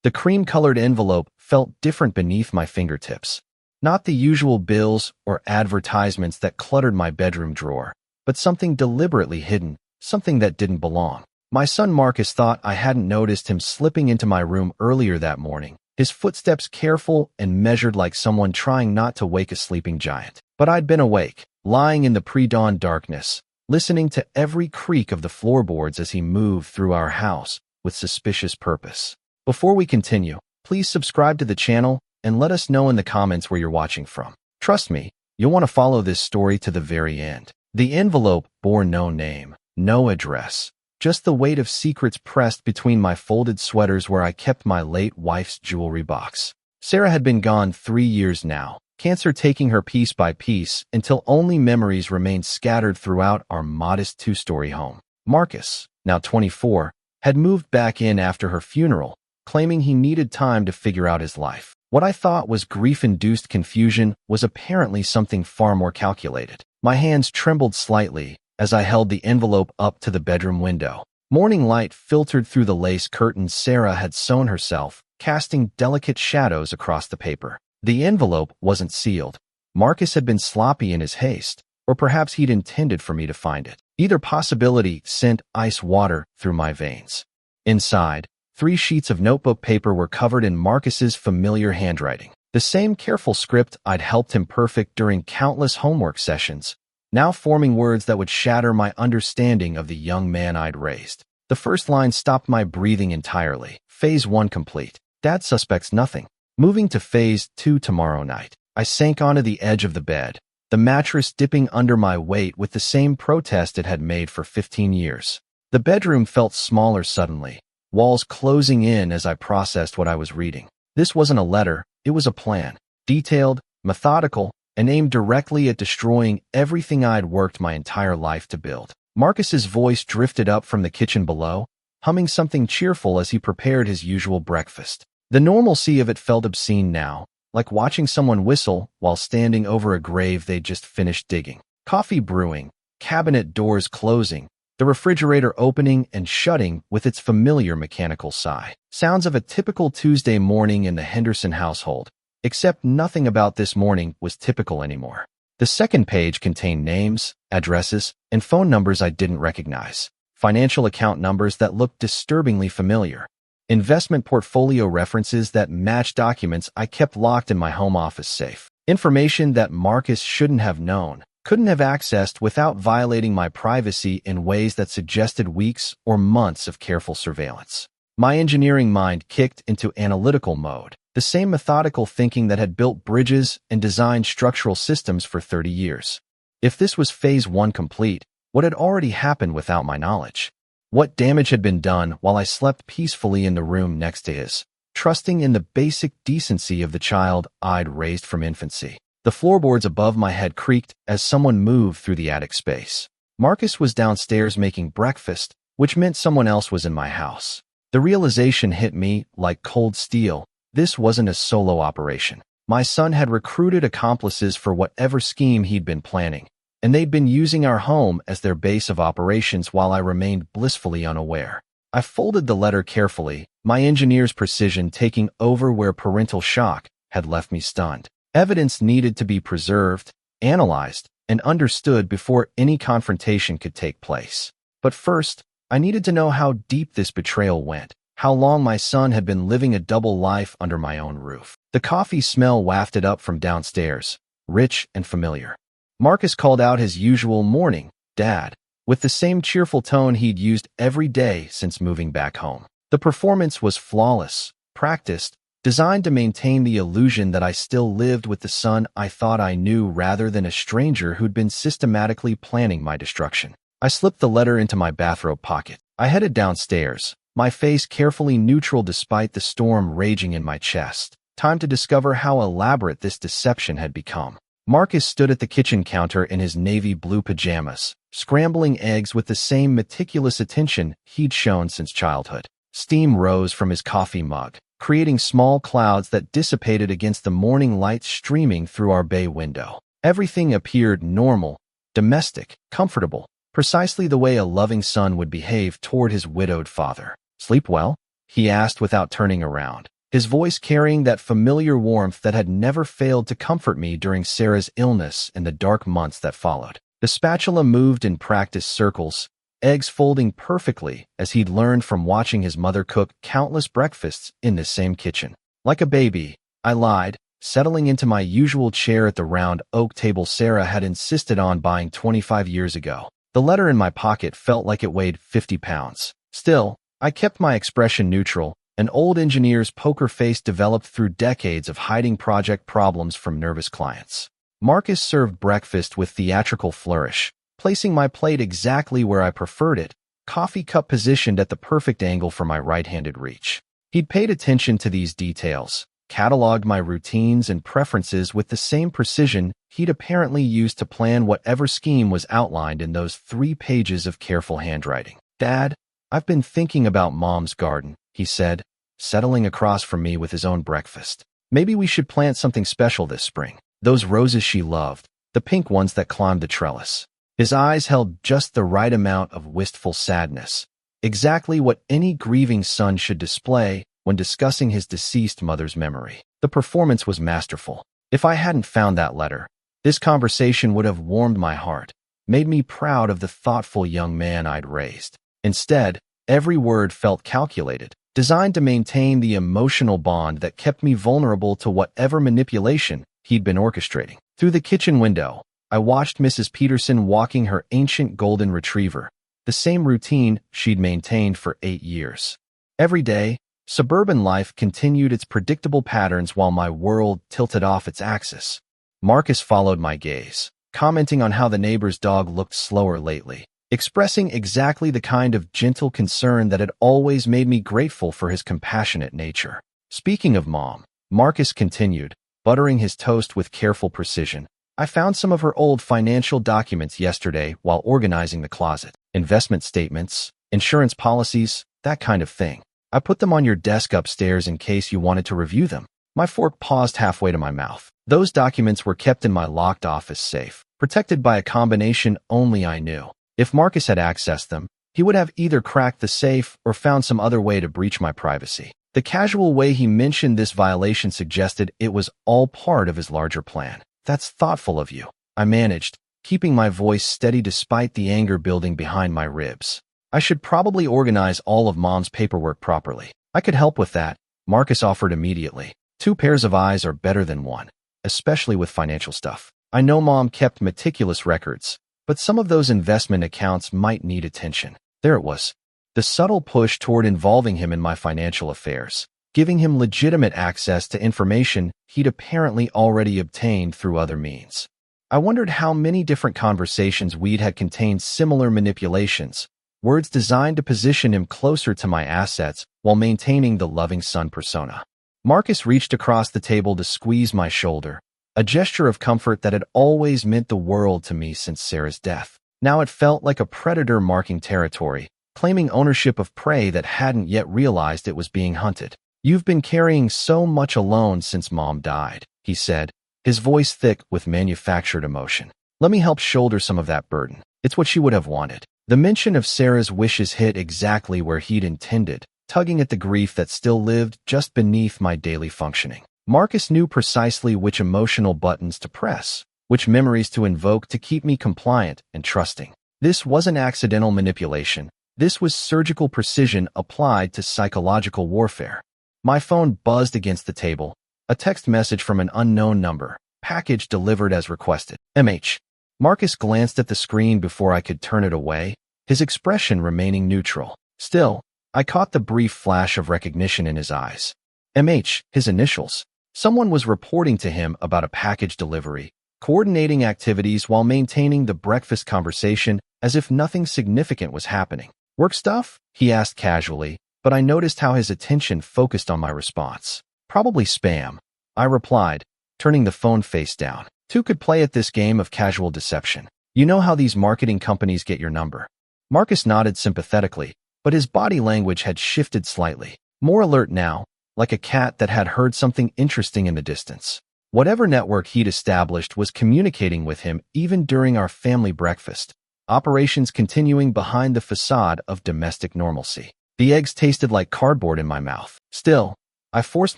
The cream-colored envelope felt different beneath my fingertips. Not the usual bills or advertisements that cluttered my bedroom drawer, but something deliberately hidden, something that didn't belong. My son Marcus thought I hadn't noticed him slipping into my room earlier that morning, his footsteps careful and measured like someone trying not to wake a sleeping giant. But I'd been awake, lying in the pre-dawn darkness, listening to every creak of the floorboards as he moved through our house with suspicious purpose. Before we continue, please subscribe to the channel and let us know in the comments where you're watching from. Trust me, you'll want to follow this story to the very end. The envelope bore no name, no address, just the weight of secrets pressed between my folded sweaters where I kept my late wife's jewelry box. Sarah had been gone 3 years now, cancer taking her piece by piece until only memories remained scattered throughout our modest 2-story home. Marcus, now 24, had moved back in after her funeral, claiming he needed time to figure out his life. What I thought was grief-induced confusion was apparently something far more calculated. My hands trembled slightly as I held the envelope up to the bedroom window. Morning light filtered through the lace curtains Sarah had sewn herself, casting delicate shadows across the paper. The envelope wasn't sealed. Marcus had been sloppy in his haste, or perhaps he'd intended for me to find it. Either possibility sent ice water through my veins. Inside, 3 sheets of notebook paper were covered in Marcus's familiar handwriting. The same careful script I'd helped him perfect during countless homework sessions, now forming words that would shatter my understanding of the young man I'd raised. The first line stopped my breathing entirely. Phase 1 complete. Dad suspects nothing. Moving to Phase 2 tomorrow night. I sank onto the edge of the bed, the mattress dipping under my weight with the same protest it had made for 15 years. The bedroom felt smaller suddenly, walls closing in as I processed what I was reading. This wasn't a letter, it was a plan. Detailed, methodical, and aimed directly at destroying everything I'd worked my entire life to build. Marcus's voice drifted up from the kitchen below, humming something cheerful as he prepared his usual breakfast. The normalcy of it felt obscene now, like watching someone whistle while standing over a grave they'd just finished digging. Coffee brewing, cabinet doors closing, the refrigerator opening and shutting with its familiar mechanical sigh. Sounds of a typical Tuesday morning in the Henderson household, except nothing about this morning was typical anymore. The second page contained names, addresses, and phone numbers I didn't recognize. Financial account numbers that looked disturbingly familiar. Investment portfolio references that matched documents I kept locked in my home office safe. Information that Marcus shouldn't have known, couldn't have accessed without violating my privacy in ways that suggested weeks or months of careful surveillance. My engineering mind kicked into analytical mode, the same methodical thinking that had built bridges and designed structural systems for 30 years. If this was Phase 1 complete, what had already happened without my knowledge? What damage had been done while I slept peacefully in the room next to his, trusting in the basic decency of the child I'd raised from infancy. The floorboards above my head creaked as someone moved through the attic space. Marcus was downstairs making breakfast, which meant someone else was in my house. The realization hit me like cold steel. This wasn't a solo operation. My son had recruited accomplices for whatever scheme he'd been planning, and they'd been using our home as their base of operations while I remained blissfully unaware. I folded the letter carefully, my engineer's precision taking over where parental shock had left me stunned. Evidence needed to be preserved, analyzed, and understood before any confrontation could take place. But first, I needed to know how deep this betrayal went, how long my son had been living a double life under my own roof. The coffee smell wafted up from downstairs, rich and familiar. Marcus called out his usual "Morning, Dad," with the same cheerful tone he'd used every day since moving back home. The performance was flawless, practiced, designed to maintain the illusion that I still lived with the son I thought I knew rather than a stranger who'd been systematically planning my destruction. I slipped the letter into my bathrobe pocket. I headed downstairs, my face carefully neutral despite the storm raging in my chest. Time to discover how elaborate this deception had become. Marcus stood at the kitchen counter in his navy blue pajamas, scrambling eggs with the same meticulous attention he'd shown since childhood. Steam rose from his coffee mug, creating small clouds that dissipated against the morning light streaming through our bay window. Everything appeared normal, domestic, comfortable, precisely the way a loving son would behave toward his widowed father. "Sleep well?" he asked without turning around. his voice carrying that familiar warmth that had never failed to comfort me during Sarah's illness and the dark months that followed. The spatula moved in practice circles, eggs folding perfectly as he'd learned from watching his mother cook countless breakfasts in this same kitchen. Like a baby, I lied, settling into my usual chair at the round oak table Sarah had insisted on buying 25 years ago. The letter in my pocket felt like it weighed 50 pounds. Still, I kept my expression neutral, an old engineer's poker face developed through decades of hiding project problems from nervous clients. Marcus served breakfast with theatrical flourish, placing my plate exactly where I preferred it, coffee cup positioned at the perfect angle for my right-handed reach. He'd paid attention to these details, cataloged my routines and preferences with the same precision he'd apparently used to plan whatever scheme was outlined in those 3 pages of careful handwriting. "Dad, I've been thinking about Mom's garden," he said, settling across from me with his own breakfast. "Maybe we should plant something special this spring. Those roses she loved, the pink ones that climbed the trellis." His eyes held just the right amount of wistful sadness, exactly what any grieving son should display when discussing his deceased mother's memory. The performance was masterful. If I hadn't found that letter, this conversation would have warmed my heart, made me proud of the thoughtful young man I'd raised. Instead, every word felt calculated, designed to maintain the emotional bond that kept me vulnerable to whatever manipulation he'd been orchestrating. Through the kitchen window, I watched Mrs. Peterson walking her ancient golden retriever, the same routine she'd maintained for 8 years. Every day, suburban life continued its predictable patterns while my world tilted off its axis. Marcus followed my gaze, commenting on how the neighbor's dog looked slower lately, expressing exactly the kind of gentle concern that had always made me grateful for his compassionate nature. Speaking of Mom, Marcus continued, buttering his toast with careful precision. "I found some of her old financial documents yesterday while organizing the closet. Investment statements, insurance policies, that kind of thing. I put them on your desk upstairs in case you wanted to review them." My fork paused halfway to my mouth. Those documents were kept in my locked office safe, protected by a combination only I knew. If Marcus had accessed them, he would have either cracked the safe or found some other way to breach my privacy. The casual way he mentioned this violation suggested it was all part of his larger plan. "That's thoughtful of you," I managed, keeping my voice steady despite the anger building behind my ribs. "I should probably organize all of Mom's paperwork properly." "I could help with that," Marcus offered immediately. 2 pairs of eyes are better than one, especially with financial stuff. "I know Mom kept meticulous records, but some of those investment accounts might need attention." There it was, the subtle push toward involving him in my financial affairs, giving him legitimate access to information he'd apparently already obtained through other means. I wondered how many different conversations we'd had contained similar manipulations, words designed to position him closer to my assets while maintaining the loving son persona. Marcus reached across the table to squeeze my shoulder, a gesture of comfort that had always meant the world to me since Sarah's death. Now it felt like a predator marking territory, claiming ownership of prey that hadn't yet realized it was being hunted. "You've been carrying so much alone since Mom died," he said, his voice thick with manufactured emotion. "Let me help shoulder some of that burden. It's what she would have wanted." The mention of Sarah's wishes hit exactly where he'd intended, tugging at the grief that still lived just beneath my daily functioning. Marcus knew precisely which emotional buttons to press, which memories to invoke to keep me compliant and trusting. This wasn't accidental manipulation. This was surgical precision applied to psychological warfare. My phone buzzed against the table, a text message from an unknown number, package delivered as requested. MH. Marcus glanced at the screen before I could turn it away, his expression remaining neutral. Still, I caught the brief flash of recognition in his eyes. MH, his initials. Someone was reporting to him about a package delivery, coordinating activities while maintaining the breakfast conversation as if nothing significant was happening. "Work stuff?" he asked casually, but I noticed how his attention focused on my response. "Probably spam," I replied, turning the phone face down. Two could play at this game of casual deception. "You know how these marketing companies get your number?" Marcus nodded sympathetically, but his body language had shifted slightly, more alert now, like a cat that had heard something interesting in the distance. Whatever network he'd established was communicating with him even during our family breakfast, operations continuing behind the facade of domestic normalcy. The eggs tasted like cardboard in my mouth. Still, I forced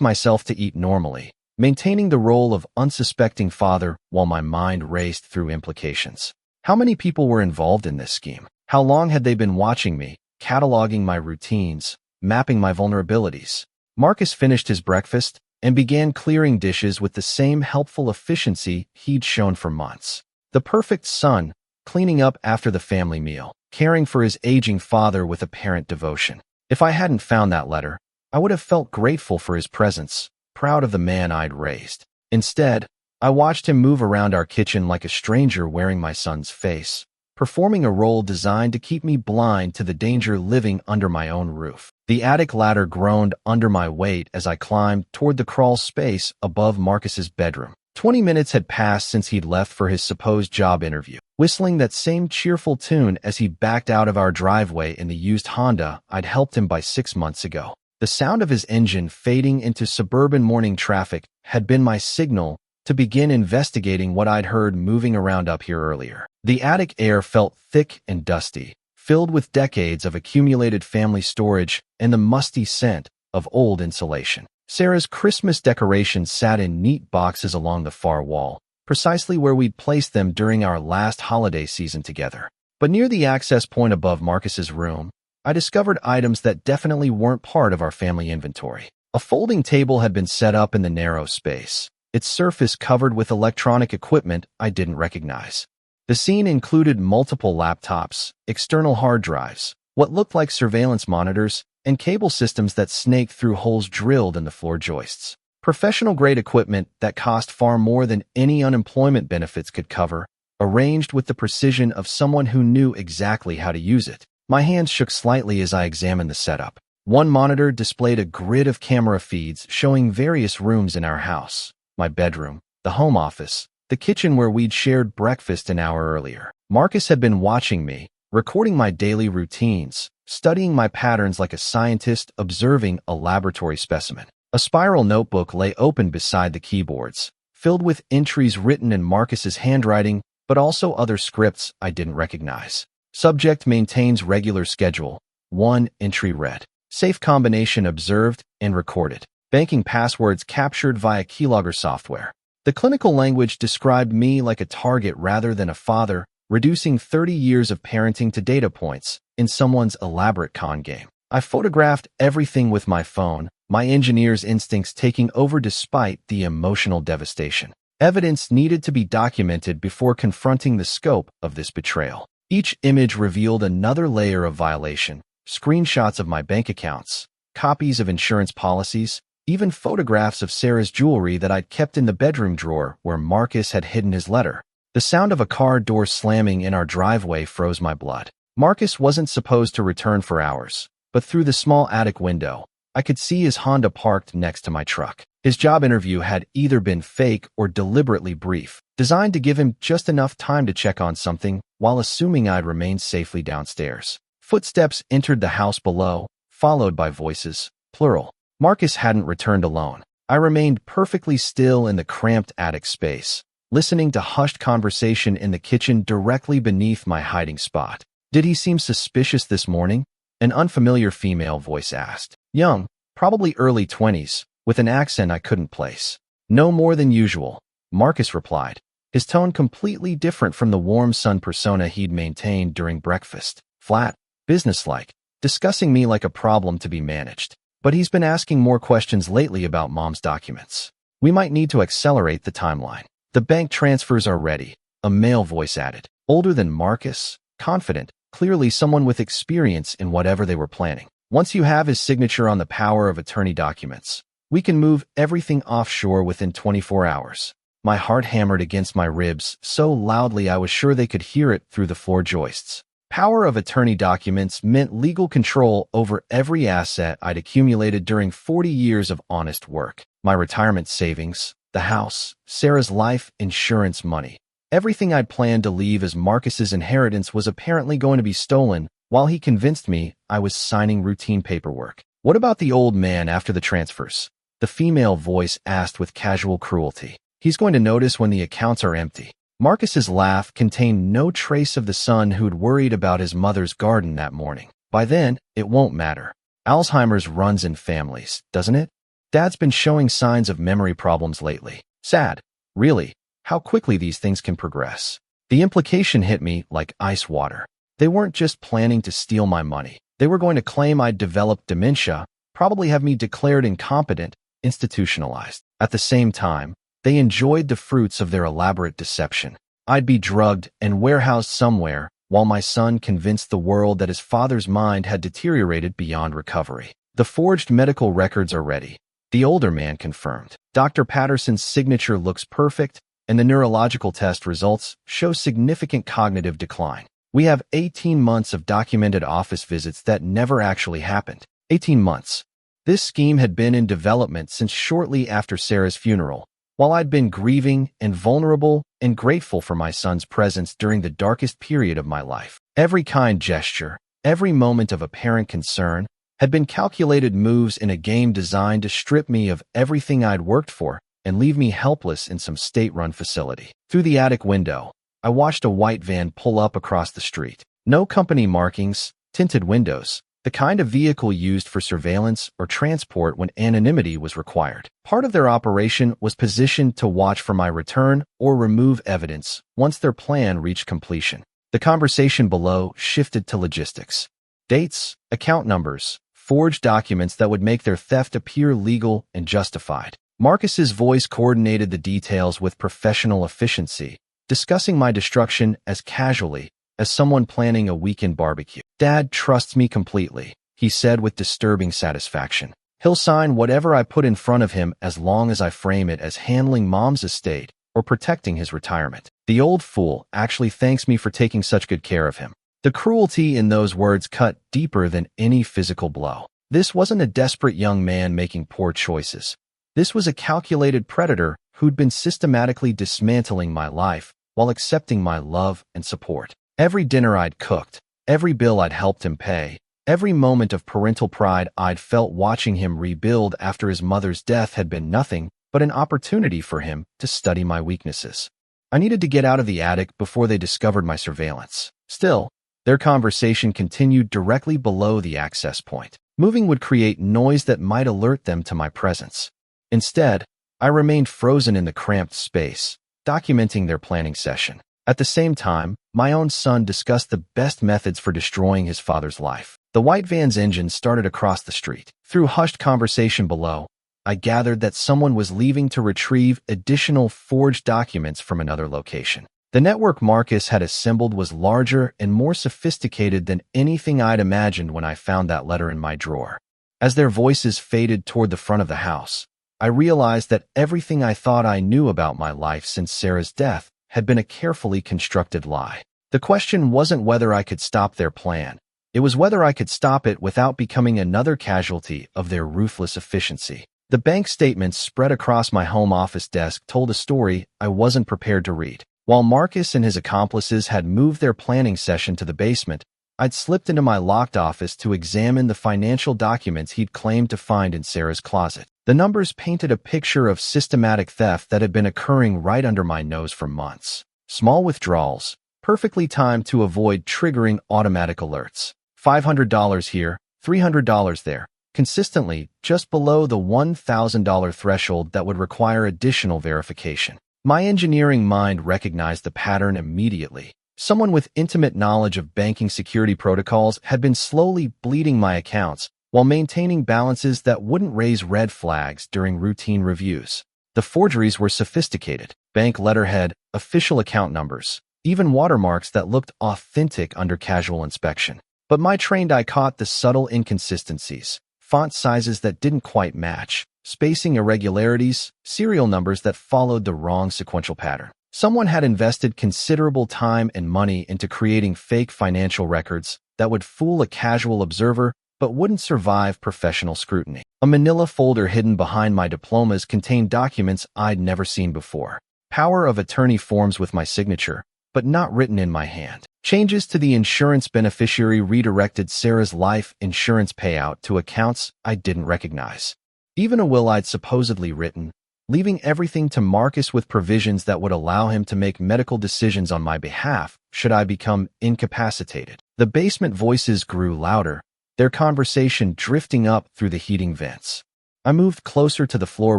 myself to eat normally, maintaining the role of unsuspecting father while my mind raced through implications. How many people were involved in this scheme? How long had they been watching me, cataloging my routines, mapping my vulnerabilities? Marcus finished his breakfast and began clearing dishes with the same helpful efficiency he'd shown for months. The perfect son, cleaning up after the family meal, caring for his aging father with apparent devotion. If I hadn't found that letter, I would have felt grateful for his presence, proud of the man I'd raised. Instead, I watched him move around our kitchen like a stranger wearing my son's face, performing a role designed to keep me blind to the danger living under my own roof. The attic ladder groaned under my weight as I climbed toward the crawl space above Marcus's bedroom. 20 minutes had passed since he'd left for his supposed job interview, whistling that same cheerful tune as he backed out of our driveway in the used Honda I'd helped him buy 6 months ago. The sound of his engine fading into suburban morning traffic had been my signal to begin investigating what I'd heard moving around up here earlier. The attic air felt thick and dusty, filled with decades of accumulated family storage and the musty scent of old insulation. Sarah's Christmas decorations sat in neat boxes along the far wall, precisely where we'd placed them during our last holiday season together. But near the access point above Marcus's room, I discovered items that definitely weren't part of our family inventory. A folding table had been set up in the narrow space, its surface covered with electronic equipment I didn't recognize. The scene included multiple laptops, external hard drives, what looked like surveillance monitors, and cable systems that snaked through holes drilled in the floor joists. Professional-grade equipment that cost far more than any unemployment benefits could cover, arranged with the precision of someone who knew exactly how to use it. My hands shook slightly as I examined the setup. One monitor displayed a grid of camera feeds showing various rooms in our house: my bedroom, the home office, the kitchen where we'd shared breakfast an hour earlier. Marcus had been watching me, recording my daily routines, studying my patterns like a scientist observing a laboratory specimen. A spiral notebook lay open beside the keyboards, filled with entries written in Marcus's handwriting, but also other scripts I didn't recognize. Subject: maintains regular schedule. 1 entry read. Safe combination observed and recorded. Banking passwords captured via keylogger software. The clinical language described me like a target rather than a father, reducing 30 years of parenting to data points in someone's elaborate con game. I photographed everything with my phone, my engineer's instincts taking over despite the emotional devastation. Evidence needed to be documented before confronting the scope of this betrayal. Each image revealed another layer of violation: screenshots of my bank accounts, copies of insurance policies, even photographs of Sarah's jewelry that I'd kept in the bedroom drawer where Marcus had hidden his letter. The sound of a car door slamming in our driveway froze my blood. Marcus wasn't supposed to return for hours, but through the small attic window, I could see his Honda parked next to my truck. His job interview had either been fake or deliberately brief, designed to give him just enough time to check on something while assuming I'd remain safely downstairs. Footsteps entered the house below, followed by voices, plural. Marcus hadn't returned alone. I remained perfectly still in the cramped attic space, listening to hushed conversation in the kitchen directly beneath my hiding spot. Did he seem suspicious this morning? An unfamiliar female voice asked. Young, probably early 20s, with an accent I couldn't place. No more than usual, Marcus replied, his tone completely different from the warm son persona he'd maintained during breakfast. Flat, businesslike, discussing me like a problem to be managed. But he's been asking more questions lately about mom's documents. We might need to accelerate the timeline. The bank transfers are ready, a male voice added. Older than Marcus, confident, clearly someone with experience in whatever they were planning. Once you have his signature on the power of attorney documents, we can move everything offshore within 24 hours. My heart hammered against my ribs so loudly I was sure they could hear it through the floor joists. Power of attorney documents meant legal control over every asset I'd accumulated during 40 years of honest work. My retirement savings, the house, Sarah's life insurance money. Everything I'd planned to leave as Marcus's inheritance was apparently going to be stolen while he convinced me I was signing routine paperwork. What about the old man after the transfers? The female voice asked with casual cruelty. He's going to notice when the accounts are empty. Marcus's laugh contained no trace of the son who'd worried about his mother's garden that morning. By then, it won't matter. Alzheimer's runs in families, doesn't it? Dad's been showing signs of memory problems lately. Sad. Really, how quickly these things can progress. The implication hit me like ice water. They weren't just planning to steal my money. They were going to claim I'd developed dementia, probably have me declared incompetent, institutionalized. At the same time, they enjoyed the fruits of their elaborate deception. I'd be drugged and warehoused somewhere, while my son convinced the world that his father's mind had deteriorated beyond recovery. The forged medical records are ready. The older man confirmed. Dr. Patterson's signature looks perfect, and the neurological test results show significant cognitive decline. We have 18 months of documented office visits that never actually happened. 18 months. This scheme had been in development since shortly after Sarah's funeral, while I'd been grieving and vulnerable and grateful for my son's presence during the darkest period of my life. Every kind gesture, every moment of apparent concern, had been calculated moves in a game designed to strip me of everything I'd worked for and leave me helpless in some state-run facility. Through the attic window, I watched a white van pull up across the street. No company markings, tinted windows, the kind of vehicle used for surveillance or transport when anonymity was required. Part of their operation was positioned to watch for my return or remove evidence once their plan reached completion. The conversation below shifted to logistics. Dates, account numbers, forged documents that would make their theft appear legal and justified. Marcus's voice coordinated the details with professional efficiency, discussing my destruction as casually as someone planning a weekend barbecue. Dad trusts me completely, he said with disturbing satisfaction. He'll sign whatever I put in front of him as long as I frame it as handling Mom's estate or protecting his retirement. The old fool actually thanks me for taking such good care of him. The cruelty in those words cut deeper than any physical blow. This wasn't a desperate young man making poor choices. This was a calculated predator who'd been systematically dismantling my life while accepting my love and support. Every dinner I'd cooked, every bill I'd helped him pay, every moment of parental pride I'd felt watching him rebuild after his mother's death had been nothing but an opportunity for him to study my weaknesses. I needed to get out of the attic before they discovered my surveillance. Still, their conversation continued directly below the access point. Moving would create noise that might alert them to my presence. Instead, I remained frozen in the cramped space, documenting their planning session. At the same time, my own son discussed the best methods for destroying his father's life. The white van's engine started across the street. Through hushed conversation below, I gathered that someone was leaving to retrieve additional forged documents from another location. The network Marcus had assembled was larger and more sophisticated than anything I'd imagined when I found that letter in my drawer. As their voices faded toward the front of the house, I realized that everything I thought I knew about my life since Sarah's death had been a carefully constructed lie. The question wasn't whether I could stop their plan. It was whether I could stop it without becoming another casualty of their ruthless efficiency. The bank statements spread across my home office desk told a story I wasn't prepared to read. While Marcus and his accomplices had moved their planning session to the basement, I'd slipped into my locked office to examine the financial documents he'd claimed to find in Sarah's closet. The numbers painted a picture of systematic theft that had been occurring right under my nose for months. Small withdrawals, perfectly timed to avoid triggering automatic alerts. $500 here, $300 there, consistently just below the $1,000 threshold that would require additional verification. My engineering mind recognized the pattern immediately. Someone with intimate knowledge of banking security protocols had been slowly bleeding my accounts while maintaining balances that wouldn't raise red flags during routine reviews. The forgeries were sophisticated: bank letterhead, official account numbers, even watermarks that looked authentic under casual inspection. But my trained eye caught the subtle inconsistencies: font sizes that didn't quite match, spacing irregularities, serial numbers that followed the wrong sequential pattern. Someone had invested considerable time and money into creating fake financial records that would fool a casual observer but wouldn't survive professional scrutiny. A manila folder hidden behind my diplomas contained documents I'd never seen before. Power of attorney forms with my signature, but not written in my hand. Changes to the insurance beneficiary redirected Sarah's life insurance payout to accounts I didn't recognize. Even a will I'd supposedly written, leaving everything to Marcus with provisions that would allow him to make medical decisions on my behalf should I become incapacitated. The basement voices grew louder, their conversation drifting up through the heating vents. I moved closer to the floor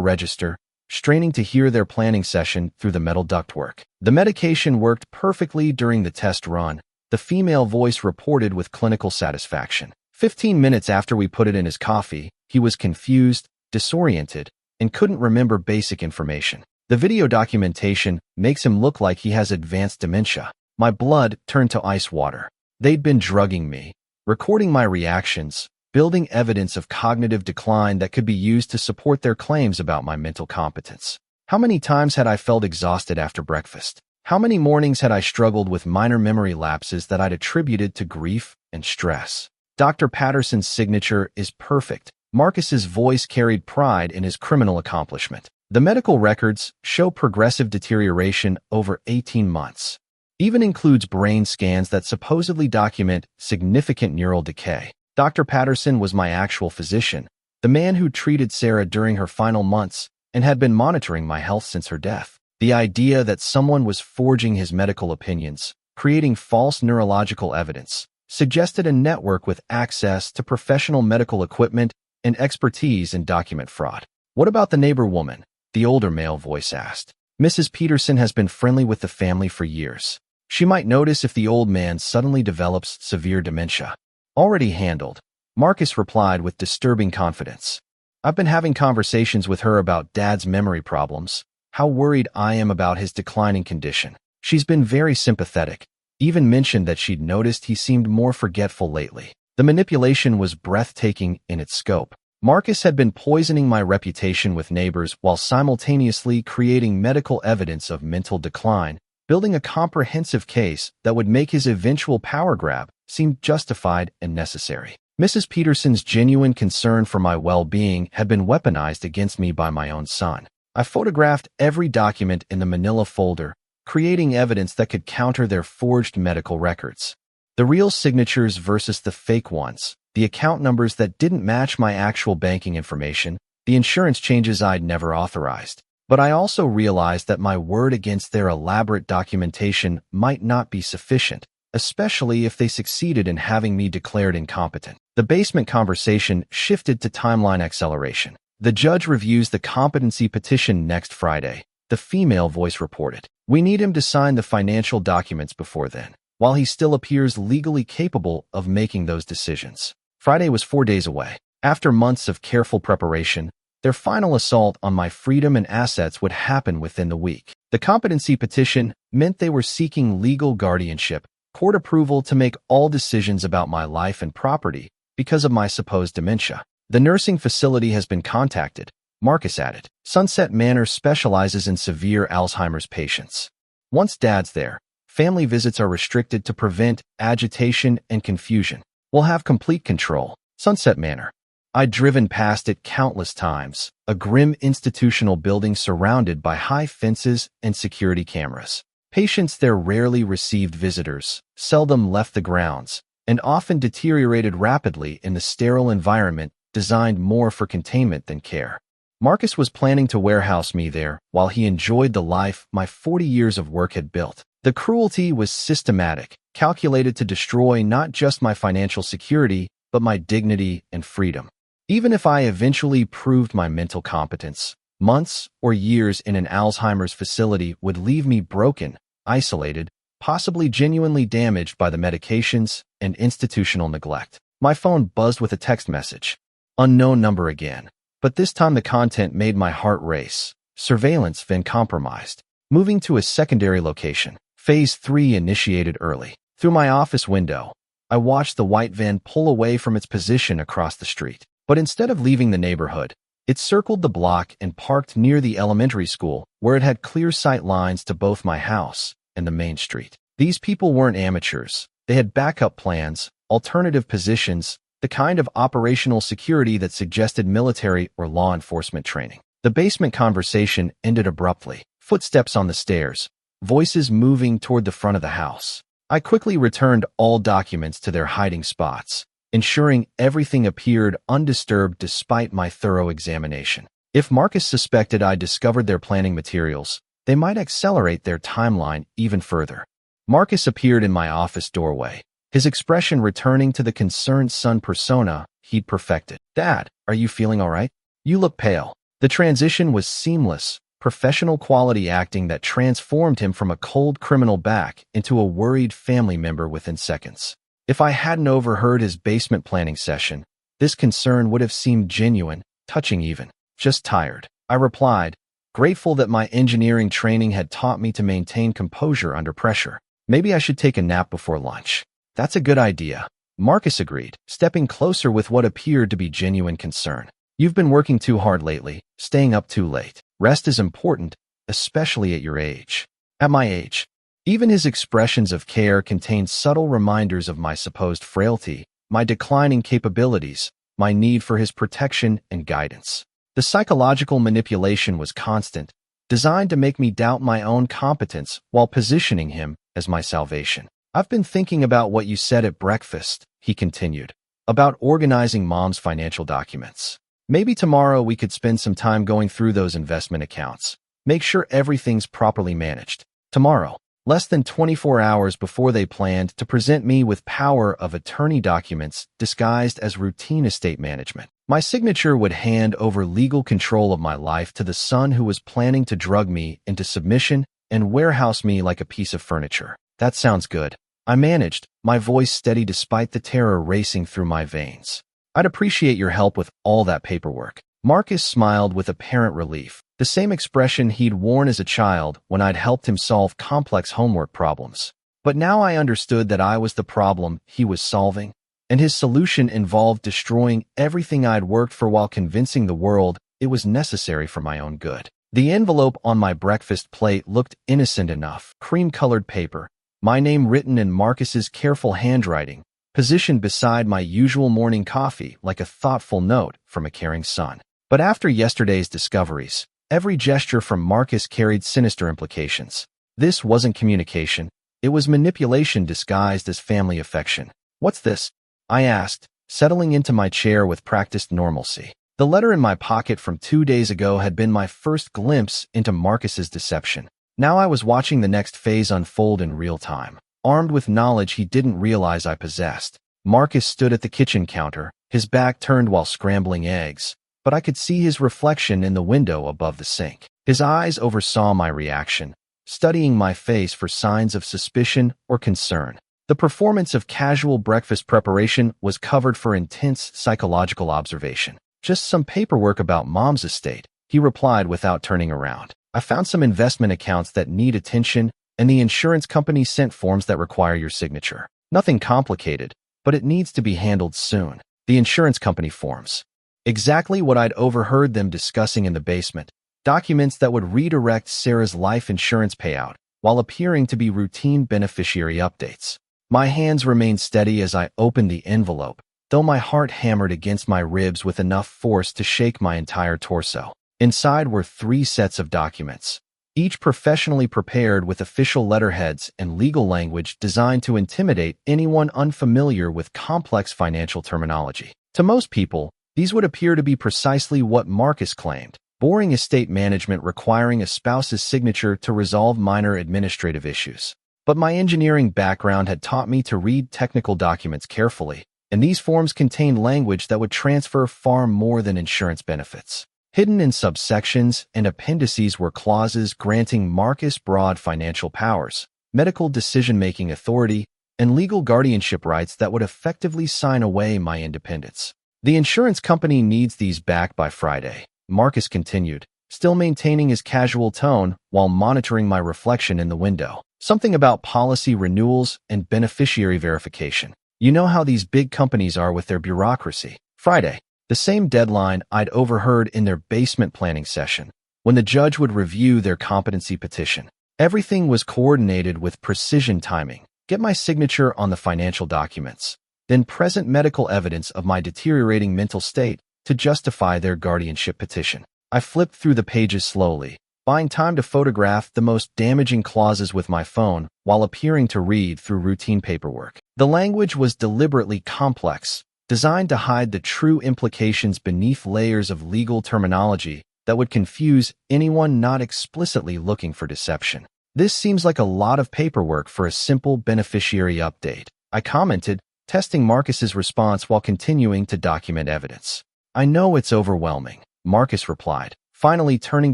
register, straining to hear their planning session through the metal ductwork. The medication worked perfectly during the test run, the female voice reported with clinical satisfaction. 15 minutes after we put it in his coffee, he was confused, disoriented, and couldn't remember basic information. The video documentation makes him look like he has advanced dementia. My blood turned to ice water. They'd been drugging me, recording my reactions, building evidence of cognitive decline that could be used to support their claims about my mental competence. How many times had I felt exhausted after breakfast? How many mornings had I struggled with minor memory lapses that I'd attributed to grief and stress? Dr. Patterson's signature is perfect. Marcus's voice carried pride in his criminal accomplishment. The medical records show progressive deterioration over 18 months. Even includes brain scans that supposedly document significant neural decay. Dr. Patterson was my actual physician, the man who treated Sarah during her final months and had been monitoring my health since her death. The idea that someone was forging his medical opinions, creating false neurological evidence, suggested a network with access to professional medical equipment and expertise in document fraud. What about the neighbor woman? The older male voice asked. Mrs. Peterson has been friendly with the family for years. She might notice if the old man suddenly develops severe dementia. Already handled, Marcus replied with disturbing confidence. I've been having conversations with her about Dad's memory problems, how worried I am about his declining condition. She's been very sympathetic, even mentioned that she'd noticed he seemed more forgetful lately. The manipulation was breathtaking in its scope. Marcus had been poisoning my reputation with neighbors while simultaneously creating medical evidence of mental decline, building a comprehensive case that would make his eventual power grab seem justified and necessary. Mrs. Peterson's genuine concern for my well-being had been weaponized against me by my own son. I photographed every document in the manila folder, creating evidence that could counter their forged medical records. The real signatures versus the fake ones, the account numbers that didn't match my actual banking information, the insurance changes I'd never authorized. But I also realized that my word against their elaborate documentation might not be sufficient, especially if they succeeded in having me declared incompetent. The basement conversation shifted to timeline acceleration. The judge reviews the competency petition next Friday, the female voice reported. We need him to sign the financial documents before then, while he still appears legally capable of making those decisions. Friday was 4 days away. After months of careful preparation, their final assault on my freedom and assets would happen within the week. The competency petition meant they were seeking legal guardianship, court approval to make all decisions about my life and property because of my supposed dementia. The nursing facility has been contacted, Marcus added. Sunset Manor specializes in severe Alzheimer's patients. Once Dad's there, family visits are restricted to prevent agitation and confusion. We'll have complete control. Sunset Manor. I'd driven past it countless times, a grim institutional building surrounded by high fences and security cameras. Patients there rarely received visitors, seldom left the grounds, and often deteriorated rapidly in the sterile environment designed more for containment than care. Marcus was planning to warehouse me there while he enjoyed the life my 40 years of work had built. The cruelty was systematic, calculated to destroy not just my financial security, but my dignity and freedom. Even if I eventually proved my mental competence, months or years in an Alzheimer's facility would leave me broken, isolated, possibly genuinely damaged by the medications and institutional neglect. My phone buzzed with a text message. Unknown number again. But this time the content made my heart race. Surveillance been compromised. Moving to a secondary location. Phase 3 initiated early. Through my office window, I watched the white van pull away from its position across the street. But instead of leaving the neighborhood, it circled the block and parked near the elementary school, where it had clear sight lines to both my house and the main street. These people weren't amateurs. They had backup plans, alternative positions, the kind of operational security that suggested military or law enforcement training. The basement conversation ended abruptly. Footsteps on the stairs, voices moving toward the front of the house. I quickly returned all documents to their hiding spots, ensuring everything appeared undisturbed despite my thorough examination. If Marcus suspected I discovered their planning materials, they might accelerate their timeline even further. Marcus appeared in my office doorway, his expression returning to the concerned son persona he'd perfected. Dad, are you feeling all right? You look pale. The transition was seamless, professional quality acting that transformed him from a cold criminal back into a worried family member within seconds. If I hadn't overheard his basement planning session, this concern would have seemed genuine, touching even. Just tired, I replied, grateful that my engineering training had taught me to maintain composure under pressure. Maybe I should take a nap before lunch. That's a good idea. Marcus agreed, stepping closer with what appeared to be genuine concern. You've been working too hard lately, staying up too late. Rest is important, especially at your age. At my age. Even his expressions of care contained subtle reminders of my supposed frailty, my declining capabilities, my need for his protection and guidance. The psychological manipulation was constant, designed to make me doubt my own competence while positioning him as my salvation. I've been thinking about what you said at breakfast, he continued, about organizing Mom's financial documents. Maybe tomorrow we could spend some time going through those investment accounts. Make sure everything's properly managed. Tomorrow, less than 24 hours before they planned to present me with power of attorney documents disguised as routine estate management. My signature would hand over legal control of my life to the son who was planning to drug me into submission and warehouse me like a piece of furniture. That sounds good. I managed, my voice steady despite the terror racing through my veins. I'd appreciate your help with all that paperwork. Marcus smiled with apparent relief, the same expression he'd worn as a child when I'd helped him solve complex homework problems. But now I understood that I was the problem he was solving, and his solution involved destroying everything I'd worked for while convincing the world it was necessary for my own good. The envelope on my breakfast plate looked innocent enough, cream-colored paper, my name written in Marcus's careful handwriting, positioned beside my usual morning coffee like a thoughtful note from a caring son. But after yesterday's discoveries, every gesture from Marcus carried sinister implications. This wasn't communication. It was manipulation disguised as family affection. What's this? I asked, settling into my chair with practiced normalcy. The letter in my pocket from 2 days ago had been my first glimpse into Marcus's deception. Now I was watching the next phase unfold in real time. Armed with knowledge he didn't realize I possessed, Marcus stood at the kitchen counter, his back turned while scrambling eggs, but I could see his reflection in the window above the sink. His eyes oversaw my reaction, studying my face for signs of suspicion or concern. The performance of casual breakfast preparation was covered for intense psychological observation. Just some paperwork about Mom's estate, he replied without turning around. I found some investment accounts that need attention, and the insurance company sent forms that require your signature. Nothing complicated, but it needs to be handled soon. The insurance company forms. Exactly what I'd overheard them discussing in the basement. Documents that would redirect Sarah's life insurance payout, while appearing to be routine beneficiary updates. My hands remained steady as I opened the envelope, though my heart hammered against my ribs with enough force to shake my entire torso. Inside were 3 sets of documents, each professionally prepared with official letterheads and legal language designed to intimidate anyone unfamiliar with complex financial terminology. To most people, these would appear to be precisely what Marcus claimed: boring estate management requiring a spouse's signature to resolve minor administrative issues. But my engineering background had taught me to read technical documents carefully, and these forms contained language that would transfer far more than insurance benefits. Hidden in subsections and appendices were clauses granting Marcus broad financial powers, medical decision-making authority, and legal guardianship rights that would effectively sign away my independence. The insurance company needs these back by Friday, Marcus continued, still maintaining his casual tone while monitoring my reflection in the window. Something about policy renewals and beneficiary verification. You know how these big companies are with their bureaucracy. Friday. The same deadline I'd overheard in their basement planning session, when the judge would review their competency petition. Everything was coordinated with precision timing. Get my signature on the financial documents, then present medical evidence of my deteriorating mental state to justify their guardianship petition. I flipped through the pages slowly, buying time to photograph the most damaging clauses with my phone while appearing to read through routine paperwork. The language was deliberately complex, designed to hide the true implications beneath layers of legal terminology that would confuse anyone not explicitly looking for deception. This seems like a lot of paperwork for a simple beneficiary update, I commented, testing Marcus's response while continuing to document evidence. I know it's overwhelming. Marcus replied, finally turning